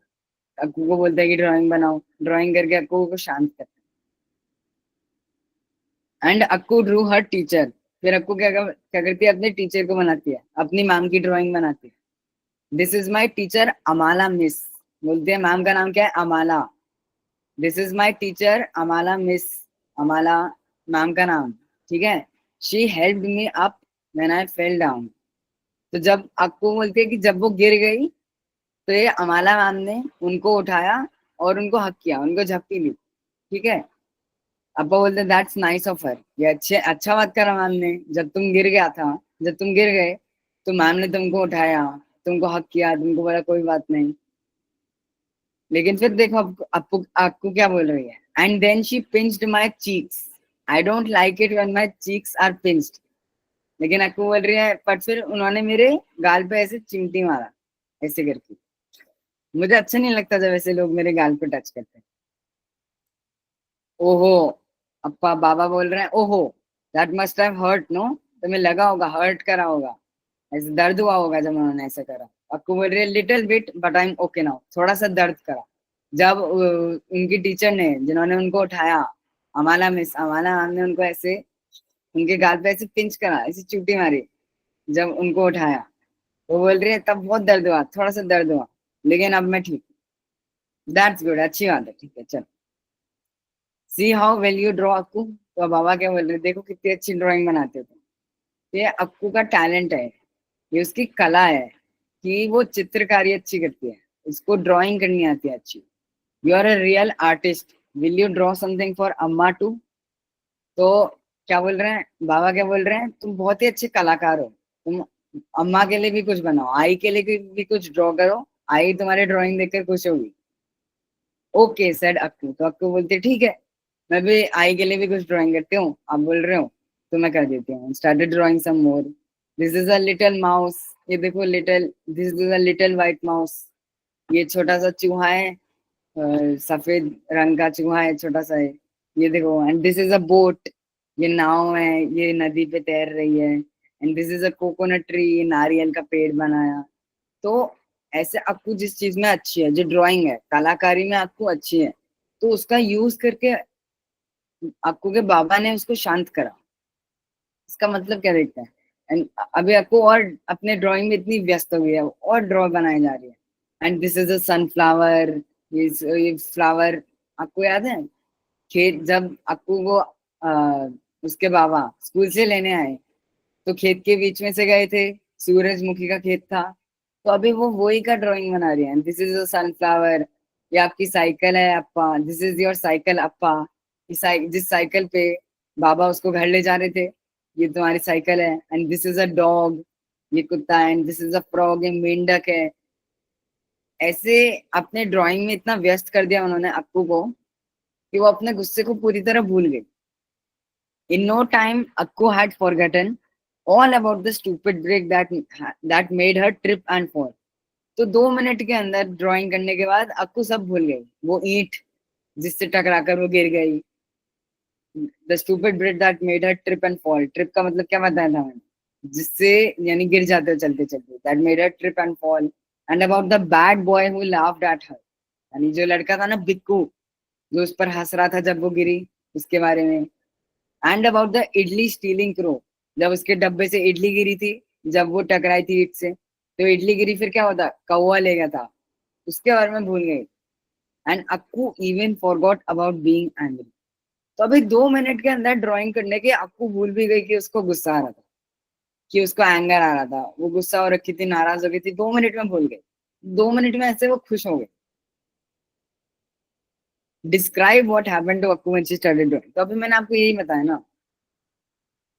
अक्कू को बोलते हैं कि ड्राइंग बनाओ, ड्राइंग करके अक्कू को शांत करते हैं। And Akku Drew her teacher. फिर अक्कू क्या करती है, अपने टीचर को बनाती है, अपनी मैम की ड्राइंग बनाती है। This is my teacher Amala miss, बोलते हैं मैम का नाम क्या है, Amala. This is my teacher Amala miss, Amala ma'am का नाम, ठीक है। She helped me up when I fell down. तो जब अक्कू बोलती है कि जब वो गिर गई तो ये अमाला मैम ने उनको उठाया और उनको हक किया, उनको झपकी ली, ठीक है। अप्पा बोलते दैट्स नाइस ऑफ हर, ये अच्छा बात करा मैम ने, जब तुम गिर गया था, जब तुम गिर गए तो मैम ने तुमको उठाया, तुमको हक किया, तुमको बोला कोई बात नहीं। लेकिन फिर देखो अप्पू आपको क्या बोल रही है, and then she pinched my cheeks, I don't like it when my cheeks are pinched. लेकिन अक्कू बोल रही है बट फिर उन्होंने मेरे गाल पे ऐसे चिमटी मारा ऐसे करके, मुझे अच्छा नहीं लगता जब ऐसे लोग मेरे गाल पे टच करते हैं। ओहो, अप्पा बाबा बोल रहे हैं ओहो, that must have hurt no, तुम्हें लगा होगा, हर्ट करा होगा, ऐसे दर्द हुआ होगा जब उन्होंने ऐसा करा। आपको बोल रही है little bit but I am okay now, थोड़ा सा दर्द करा। जब उनकी टीचर ने, जिन्होंने उनको उठाया, अमाला मिस, अमाला मैम ने उनको ऐसे उनके गाल पे ऐसे पिंच करा, ऐसे चूटी मारी जब उनको उठाया, वो बोल रही है तब बहुत दर्द हुआ, थोड़ा सा दर्द हुआ, लेकिन अब मैं ठीक हूँ। दैट्स गुड, अच्छी बात है, ठीक है चलो। See how well you draw Akku, तो बाबा क्या बोल रहे, देखो कितनी अच्छी ड्राइंग बनाते हो तुम। तो ये अक्कू का टैलेंट है, ये उसकी कला है कि वो चित्रकारी अच्छी करती है, उसको ड्राइंग करनी आती है अच्छी। You are a real artist, will you draw something for Amma too. तो क्या बोल रहे हैं बाबा, क्या बोल रहे हैं, तुम बहुत ही अच्छे कलाकार हो, तुम अम्मा के लिए भी कुछ बनाओ, आई के लिए भी कुछ ड्रॉ करो, आई तुम्हारे ड्राइंग देखकर खुश होगी। ओके सेड अक्कू, तो अक्कू बोलती ठीक है, मैं भी आई के लिए भी कुछ ड्राइंग करती हूँ, आप बोल रहे हो तो मैं कर देती हूँ। Started drawing some more, this is a little mouse, ये देखो little, this is a little white mouse, ये छोटा सा चूहा है, सफेद रंग का चूहा है, छोटा सा है, ये देखो। And this is a boat, ये नाव है, ये नदी पे तैर रही है। And this is a coconut tree, ये नारियल का पेड़ बनाया। तो ऐसे आपको जिस चीज में अच्छी है, जो ड्राइंग है, कलाकारी में आपको अच्छी है, तो उसका यूज करके आपको के बाबा ने उसको शांत करा। इसका मतलब क्या देखते हैं। एंड अभी आपको और अपने ड्राइंग में इतनी व्यस्त हो गई है, और ड्रॉ बनाई जा रही है। And this is a sunflower, ये फ्लावर, आपको याद है खेत, जब आपको वो उसके बाबा स्कूल से लेने आए तो खेत के बीच में से गए थे, सूरजमुखी का खेत था, तो अभी वो वही का ड्राइंग बना रही है। दिस इज अ सनफ्लावर, ये आपकी साइकिल है अप्पा, दिस इज योर साइकिल अप्पा, जिस साइकिल पे बाबा उसको घर ले जा रहे थे, ये तुम्हारी साइकिल है। And this is a dog, ये कुत्ता है। And this is a frog, ये मेंढक है। ऐसे अपने ड्राइंग में इतना व्यस्त कर दिया उन्होंने अप्पू को कि वो अपने गुस्से को पूरी तरह भूल गई। In no time, Akko had forgotten all about the stupid break that made her trip and fall. तो 2 मिनट के अंदर ड्राइंग करने के बाद अक्कू सब भूल गई, वो ईंट जिससे टकराकर वो गिर गई, the stupid brick that made her trip and fall, trip का मतलब क्या बताया था मैंने, जिससे यानी गिर जाते हो चलते चलते, that made her trip and fall. And about the bad boy who laughed at her, यानी जो लड़का था ना बिक्कू, जो उस पर हंस रहा था जब वो गिरी, उसके बारे में। And about the idli stealing crow, जब उसके डब्बे से इडली गिरी थी, जब वो टकराई थी ईट से, तो इडली गिरी, फिर क्या होता, कौवा ले गया था, उसके बारे में भूल गई। And Akku even forgot about being angry. तो अभी 2 मिनट के अंदर ड्राइंग करने के अक्कू भूल भी गई कि उसको गुस्सा आ रहा था, कि उसको एंगर आ रहा था, वो गुस्सा हो रखी थी, नाराज हो गई थी, 2 मिनट में भूल गई। 2 मिनट में ऐसे वो खुश हो गई। Describe what happened to Akku when she started drawing, तो अभी मैंने आपको यही बताया ना।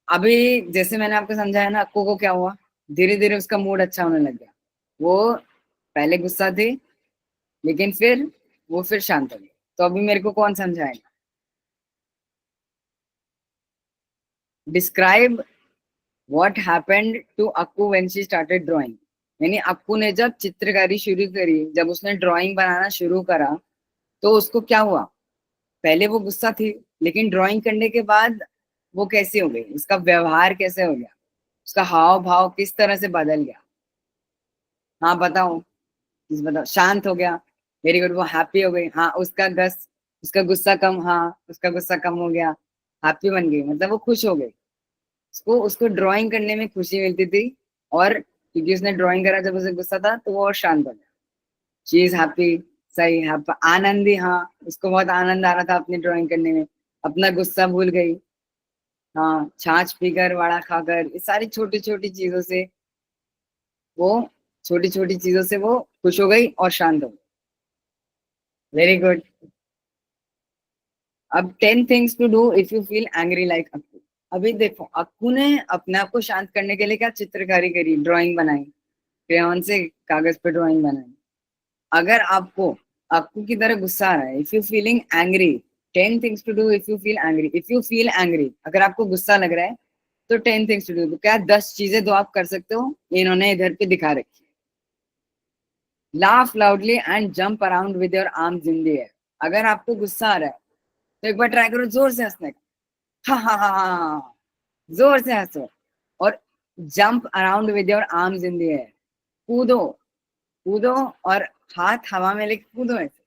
अभी जैसे मैंने आपको समझाया ना, अक्कू को क्या हुआ, धीरे धीरे उसका मूड अच्छा होने लग गया। वो पहले गुस्सा थी, लेकिन फिर वो फिर शांत हो गई। तो अभी मेरे को कौन समझाएगा, describe what happened to Akku when she started drawing. यानी अक्कू ने जब चित्रकारी शुरू करी, जब उसने ड्राइंग बनाना शुरू करा, तो उसको क्या हुआ। पहले वो गुस्सा थी, लेकिन ड्राइंग करने के बाद वो कैसी हो गई, उसका व्यवहार कैसे हो गया, उसका हाव भाव किस तरह से बदल गया। हाँ बताओ, बताओ, शांत हो गया, वेरी गुड, वो हैप्पी हो गई, हाँ उसका गुस्सा कम, हाँ उसका गुस्सा कम हो गया, हैप्पी बन गई, मतलब वो खुश हो गई। उसको उसको ड्राइंग करने में खुशी मिलती थी, और क्योंकि उसने ड्राइंग करा जब उसे गुस्सा था, तो वो और शांत हो गया। शी इज हैप्पी, सही है, आनंदी, हाँ उसको बहुत आनंद आ रहा था अपनी ड्राइंग करने में, अपना गुस्सा भूल गई। हाँ, छाछ पीकर, वड़ा खाकर, ये सारी छोटी छोटी चीजों से वो छोटी छोटी चीजों से वो खुश हो गई और शांत हो गई। Very good. अब 10 things to do if you feel angry like Akku. अभी देखो, अक्कू ने अपने आप को शांत करने के लिए क्या चित्रकारी करी, ड्राइंग बनाई, क्रेयॉन से कागज पे ड्राइंग बनाई। अगर आपको अक्कू की तरह गुस्सा आ रहा है, if you feeling angry, 10 things to do if you feel angry. If you feel angry, अगर आपको गुस्सा लग रहा है तो 10 थिंग्स टू डू, तो क्या 10 चीजें तो आप कर सकते हो, इन्होंने इधर पे दिखा रखी है। Laugh loudly and jump around with your arms in the air. अगर आपको गुस्सा आ रहा है तो एक बार ट्राई करो जोर से हंसने का, हा हा हा हा, जोर से हंसो और jump around with your arms in the air. कूदो, कूदो और हाथ हवा में लेके कूदो, ऐसे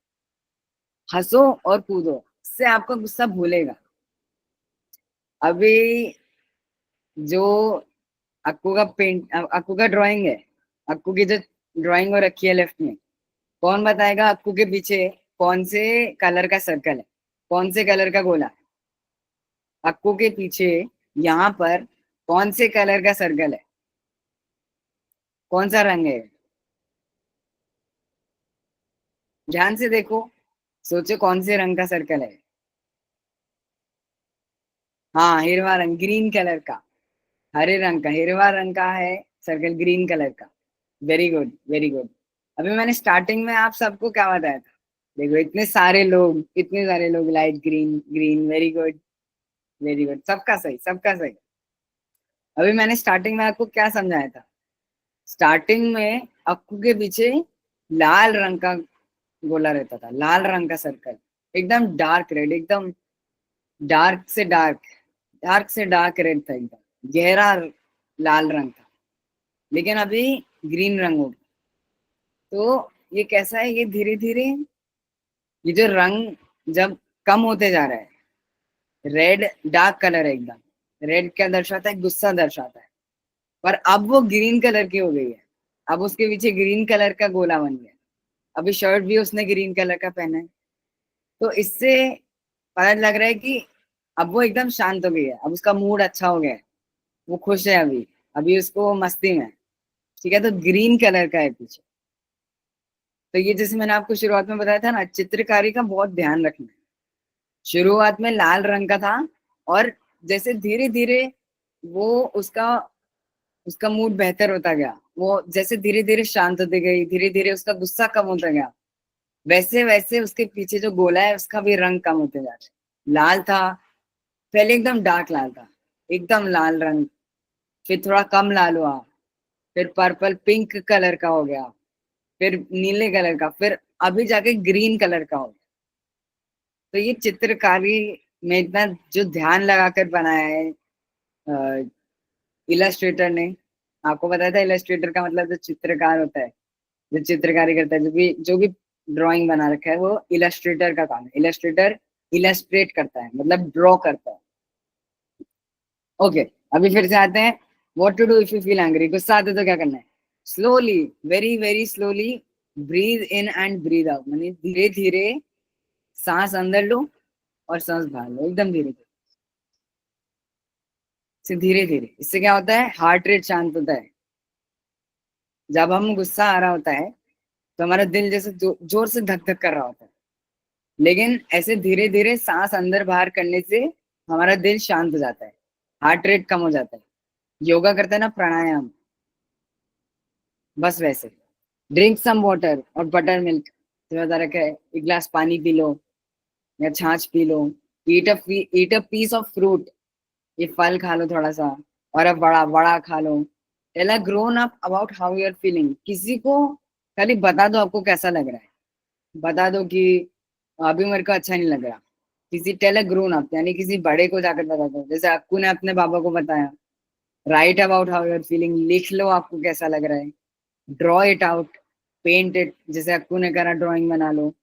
हंसो और कूदो, इससे आपका गुस्सा भूलेगा। अभी जो अक्कू का ड्राइंग है, अक्कू की जो ड्राइंग हो रखी है लेफ्ट में, कौन बताएगा अक्कू के पीछे कौन से कलर का सर्कल है, कौन से कलर का गोला है? अक्कू के पीछे यहाँ पर कौन से कलर का सर्कल है, कौन सा रंग है? ध्यान से देखो, सोचो कौन से रंग का सर्कल है। हाँ, हिरवा रंग, ग्रीन कलर का, हरे रंग का, हिरवा रंग का है सर्कल, ग्रीन कलर का। Very good, very good. अभी मैंने स्टार्टिंग में आप सबको क्या बताया था? देखो इतने सारे लोग light green, green, very good, very good, सबका सही, सबका सही। अभी मैंने स्टार्टिंग में आपको क्या समझाया था? स्टार्टिंग में अक्कू के पीछे लाल रंग का गोला रहता था, लाल रंग का सर्कल, एकदम डार्क रेड, एकदम डार्क से डार्क, डार्क से डार्क रेड था, एकदम गहरा लाल रंग था। लेकिन अभी ग्रीन रंग हो गया। तो ये कैसा है, ये धीरे धीरे ये जो रंग जब कम होते जा रहा है, रेड डार्क कलर है एकदम, रेड क्या दर्शाता है? गुस्सा दर्शाता है। पर अब वो ग्रीन कलर की हो गई है, अब उसके पीछे ग्रीन कलर का गोला बन गया। अभी शर्ट भी उसने ग्रीन कलर का पहना है। तो इससे पता लग रहा है कि अब वो एकदम शांत हो गई है, अब उसका मूड अच्छा हो गया है, वो खुश है अभी, अभी उसको मस्ती में है। ठीक है, तो ग्रीन कलर का है पीछे। तो ये जैसे मैंने आपको शुरुआत में बताया था ना, चित्रकारी का बहुत ध्यान रखना है। शुरुआत में लाल रंग का था, और जैसे धीरे धीरे वो उसका उसका मूड बेहतर होता गया, वो जैसे धीरे धीरे शांत होती गई, धीरे धीरे उसका गुस्सा कम होता गया, वैसे वैसे उसके पीछे जो गोला है उसका भी रंग कम होते जा रहा है। लाल था पहले, एकदम डार्क लाल था, एकदम लाल रंग, फिर थोड़ा कम लाल हुआ, फिर पर्पल पिंक कलर का हो गया, फिर नीले कलर का, फिर अभी जाके ग्रीन कलर का हो गया। तो ये चित्रकारी में इतना जो ध्यान लगाकर बनाया है इलस्ट्रेटर ने, आपको बताया था इलस्ट्रेटर का मतलब जो चित्रकार होता है, जो चित्रकारी करता है, जो भी ड्राइंग बना रखा है, वो इलस्ट्रेटर का काम है। इलस्ट्रेटर इलस्ट्रेट करता है, मतलब ड्रॉ करता है। ओके, अभी फिर से आते हैं, what to do if you feel angry. गुस्सा आते तो क्या करना है? Slowly, very very slowly breathe in and breathe out, यानी धीरे धीरे सांस अंदर लो और सांस बाहर लो, एकदम धीरे धीरे से, धीरे धीरे। इससे क्या होता है? हार्ट रेट शांत होता है। जब हम गुस्सा आ रहा होता है तो हमारा दिल जैसे जोर से धक धक कर रहा होता है, लेकिन ऐसे धीरे धीरे सांस अंदर बाहर करने से हमारा दिल शांत हो जाता है, हार्ट रेट कम हो जाता है। योगा करते हैं ना, प्राणायाम, बस वैसे। ड्रिंक सम वाटर और बटर मिल्क, तो बता रखा है, एक गिलास पानी पी लो या छाछ पी लो। Eat a piece of fruit, ये फल खा लो थोड़ा सा, और अब बड़ा बड़ा खा लो। Tell a grown up about how you are feeling, किसी को खाली बता दो आपको कैसा लग रहा है, बता दो कि अभी मेरे को अच्छा नहीं लग रहा। किसी टेल अ ग्रोन अप, यानी किसी बड़े को जाकर बता दो, जैसे अक्कू ने अपने बाबा को बताया। Write about how you are feeling, लिख लो आपको कैसा लग रहा है। Draw it out, paint it, जैसे अक्कू ने करा ड्राइंग बना लो।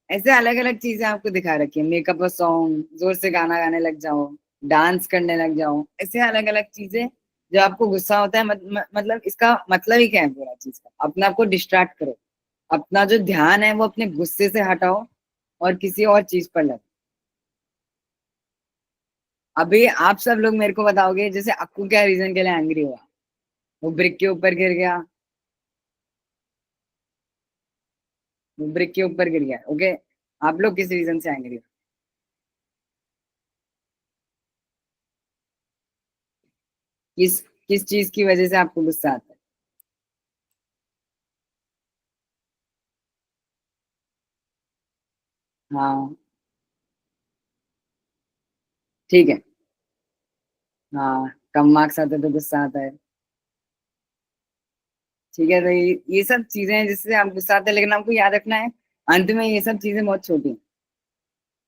ऐसे अलग अलग चीजें आपको दिखा रखी है। मेकअप अ सॉन्ग, जोर से गाना गाने लग जाओ, डांस करने लग जाओ, ऐसे अलग अलग चीजें। जब आपको गुस्सा होता है, मतलब इसका मतलब ही क्या है पूरा चीज का? अपने आप को डिस्ट्रैक्ट करो, अपना जो ध्यान है वो अपने गुस्से से हटाओ और किसी और चीज पर लगाओ। अभी आप सब लोग मेरे को बताओगे जैसे अक्कू क्या रीजन के लिए एंग्री हुआ? वो ब्रिक के ऊपर गिर गया, वो ब्रिक के ऊपर गिर गया, ओके। आप लोग किस रीजन से एंग्री हो? किस किस चीज की वजह से आपको गुस्सा आता है? हाँ ठीक है। हाँ, कम मार्क्स आते तो गुस्सा आता है। ठीक है, तो ये सब चीजें हैं जिससे आप गुस्सा आते हैं, लेकिन आपको याद रखना है अंत में ये सब चीजें बहुत छोटी हैं।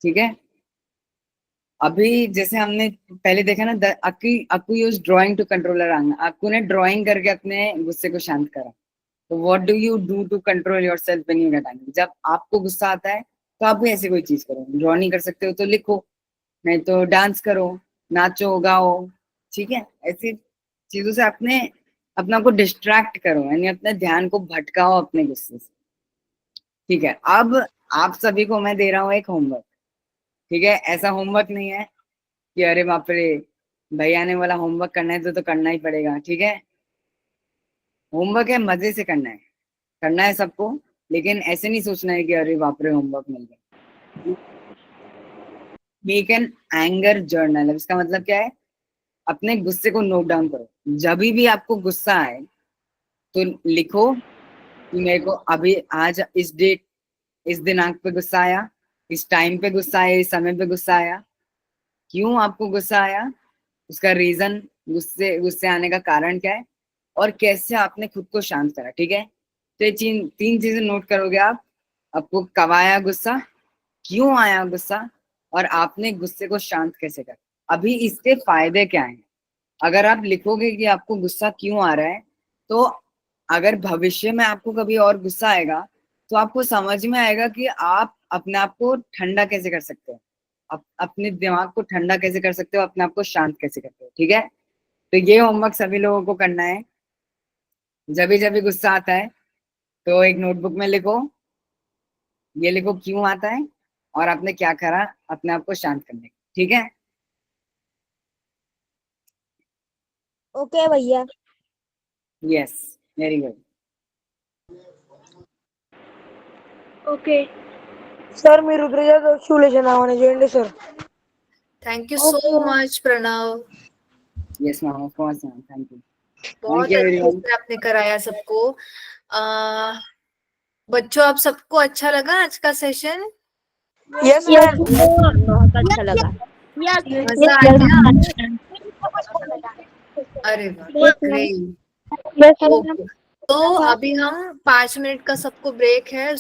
ठीक है, अभी जैसे हमने पहले देखा ना, Akku use drawing to control uh, Akku ने ड्राइंग करके अपने गुस्से को शांत करा। तो what do you do to control yourself when you get angry? जब आपको गुस्सा आता है तो आप भी ऐसी कोई चीज करो। ड्रॉ नहीं कर सकते हो तो लिखो, नहीं तो डांस करो, नाचो गाओ। ठीक है, ऐसी चीजों से अपने अपना को डिस्ट्रैक्ट करो, यानी अपने ध्यान को भटकाओ अपने गुस्से से। ठीक है, अब आप सभी को मैं दे रहा हूँ एक होमवर्क। ठीक है, ऐसा होमवर्क नहीं है कि अरे बाप रे भैया ने बोला होमवर्क करना है तो करना ही पड़ेगा। ठीक है, होमवर्क है मजे से करना है सबको, लेकिन ऐसे नहीं सोचना है कि अरे बाप रे होमवर्क मिल गया। Make an anger journal. इसका मतलब क्या है? अपने गुस्से को नोट डाउन करो। जब भी आपको गुस्सा आए तो लिखो कि मेरे को अभी आज इस दिनांक पे गुस्सा आया, इस टाइम पे गुस्सा आया, इस समय पे गुस्सा आया, क्यों आपको गुस्सा आया, उसका रीजन, गुस्से गुस्से आने का कारण क्या है, और कैसे आपने खुद को शांत करा। ठीक है, तो ये तीन चीजें नोट करोगे आप, आपको कब आया गुस्सा, क्यों आया गुस्सा, और आपने गुस्से को शांत कैसे करा। अभी इसके फायदे क्या हैं? अगर आप लिखोगे कि आपको गुस्सा क्यों आ रहा है, तो अगर भविष्य में आपको कभी और गुस्सा आएगा तो आपको समझ में आएगा कि आप अपने आप को ठंडा कैसे कर सकते हो, अपने दिमाग को ठंडा कैसे कर सकते हो, अपने आप को शांत कैसे करते हो। ठीक है, तो ये होमवर्क सभी लोगों को करना है। जब भी गुस्सा आता है तो एक नोटबुक में लिखो, ये लिखो क्यों आता है और आपने क्या करा अपने आप को शांत करने का। ठीक है, ओके भैया। Yes, very good. Okay sir మీరు రిజల్ట్ చూలేసిన నామని చేయండి sir. Thank you so Okay. Much Pranav, yes ma'am, of course ma'am, thank you. बहुत you, अच्छे everyone. से आपने कराया सबको। बच्चों, आप सबको अच्छा लगा आज का सेशन? Yes ma'am. बहुत अच्छा लगा. मजा आ गया? अरे वाह, ग्रेट। यस ओके, तो अभी हम 5 मिनट का सबको ब्रेक है।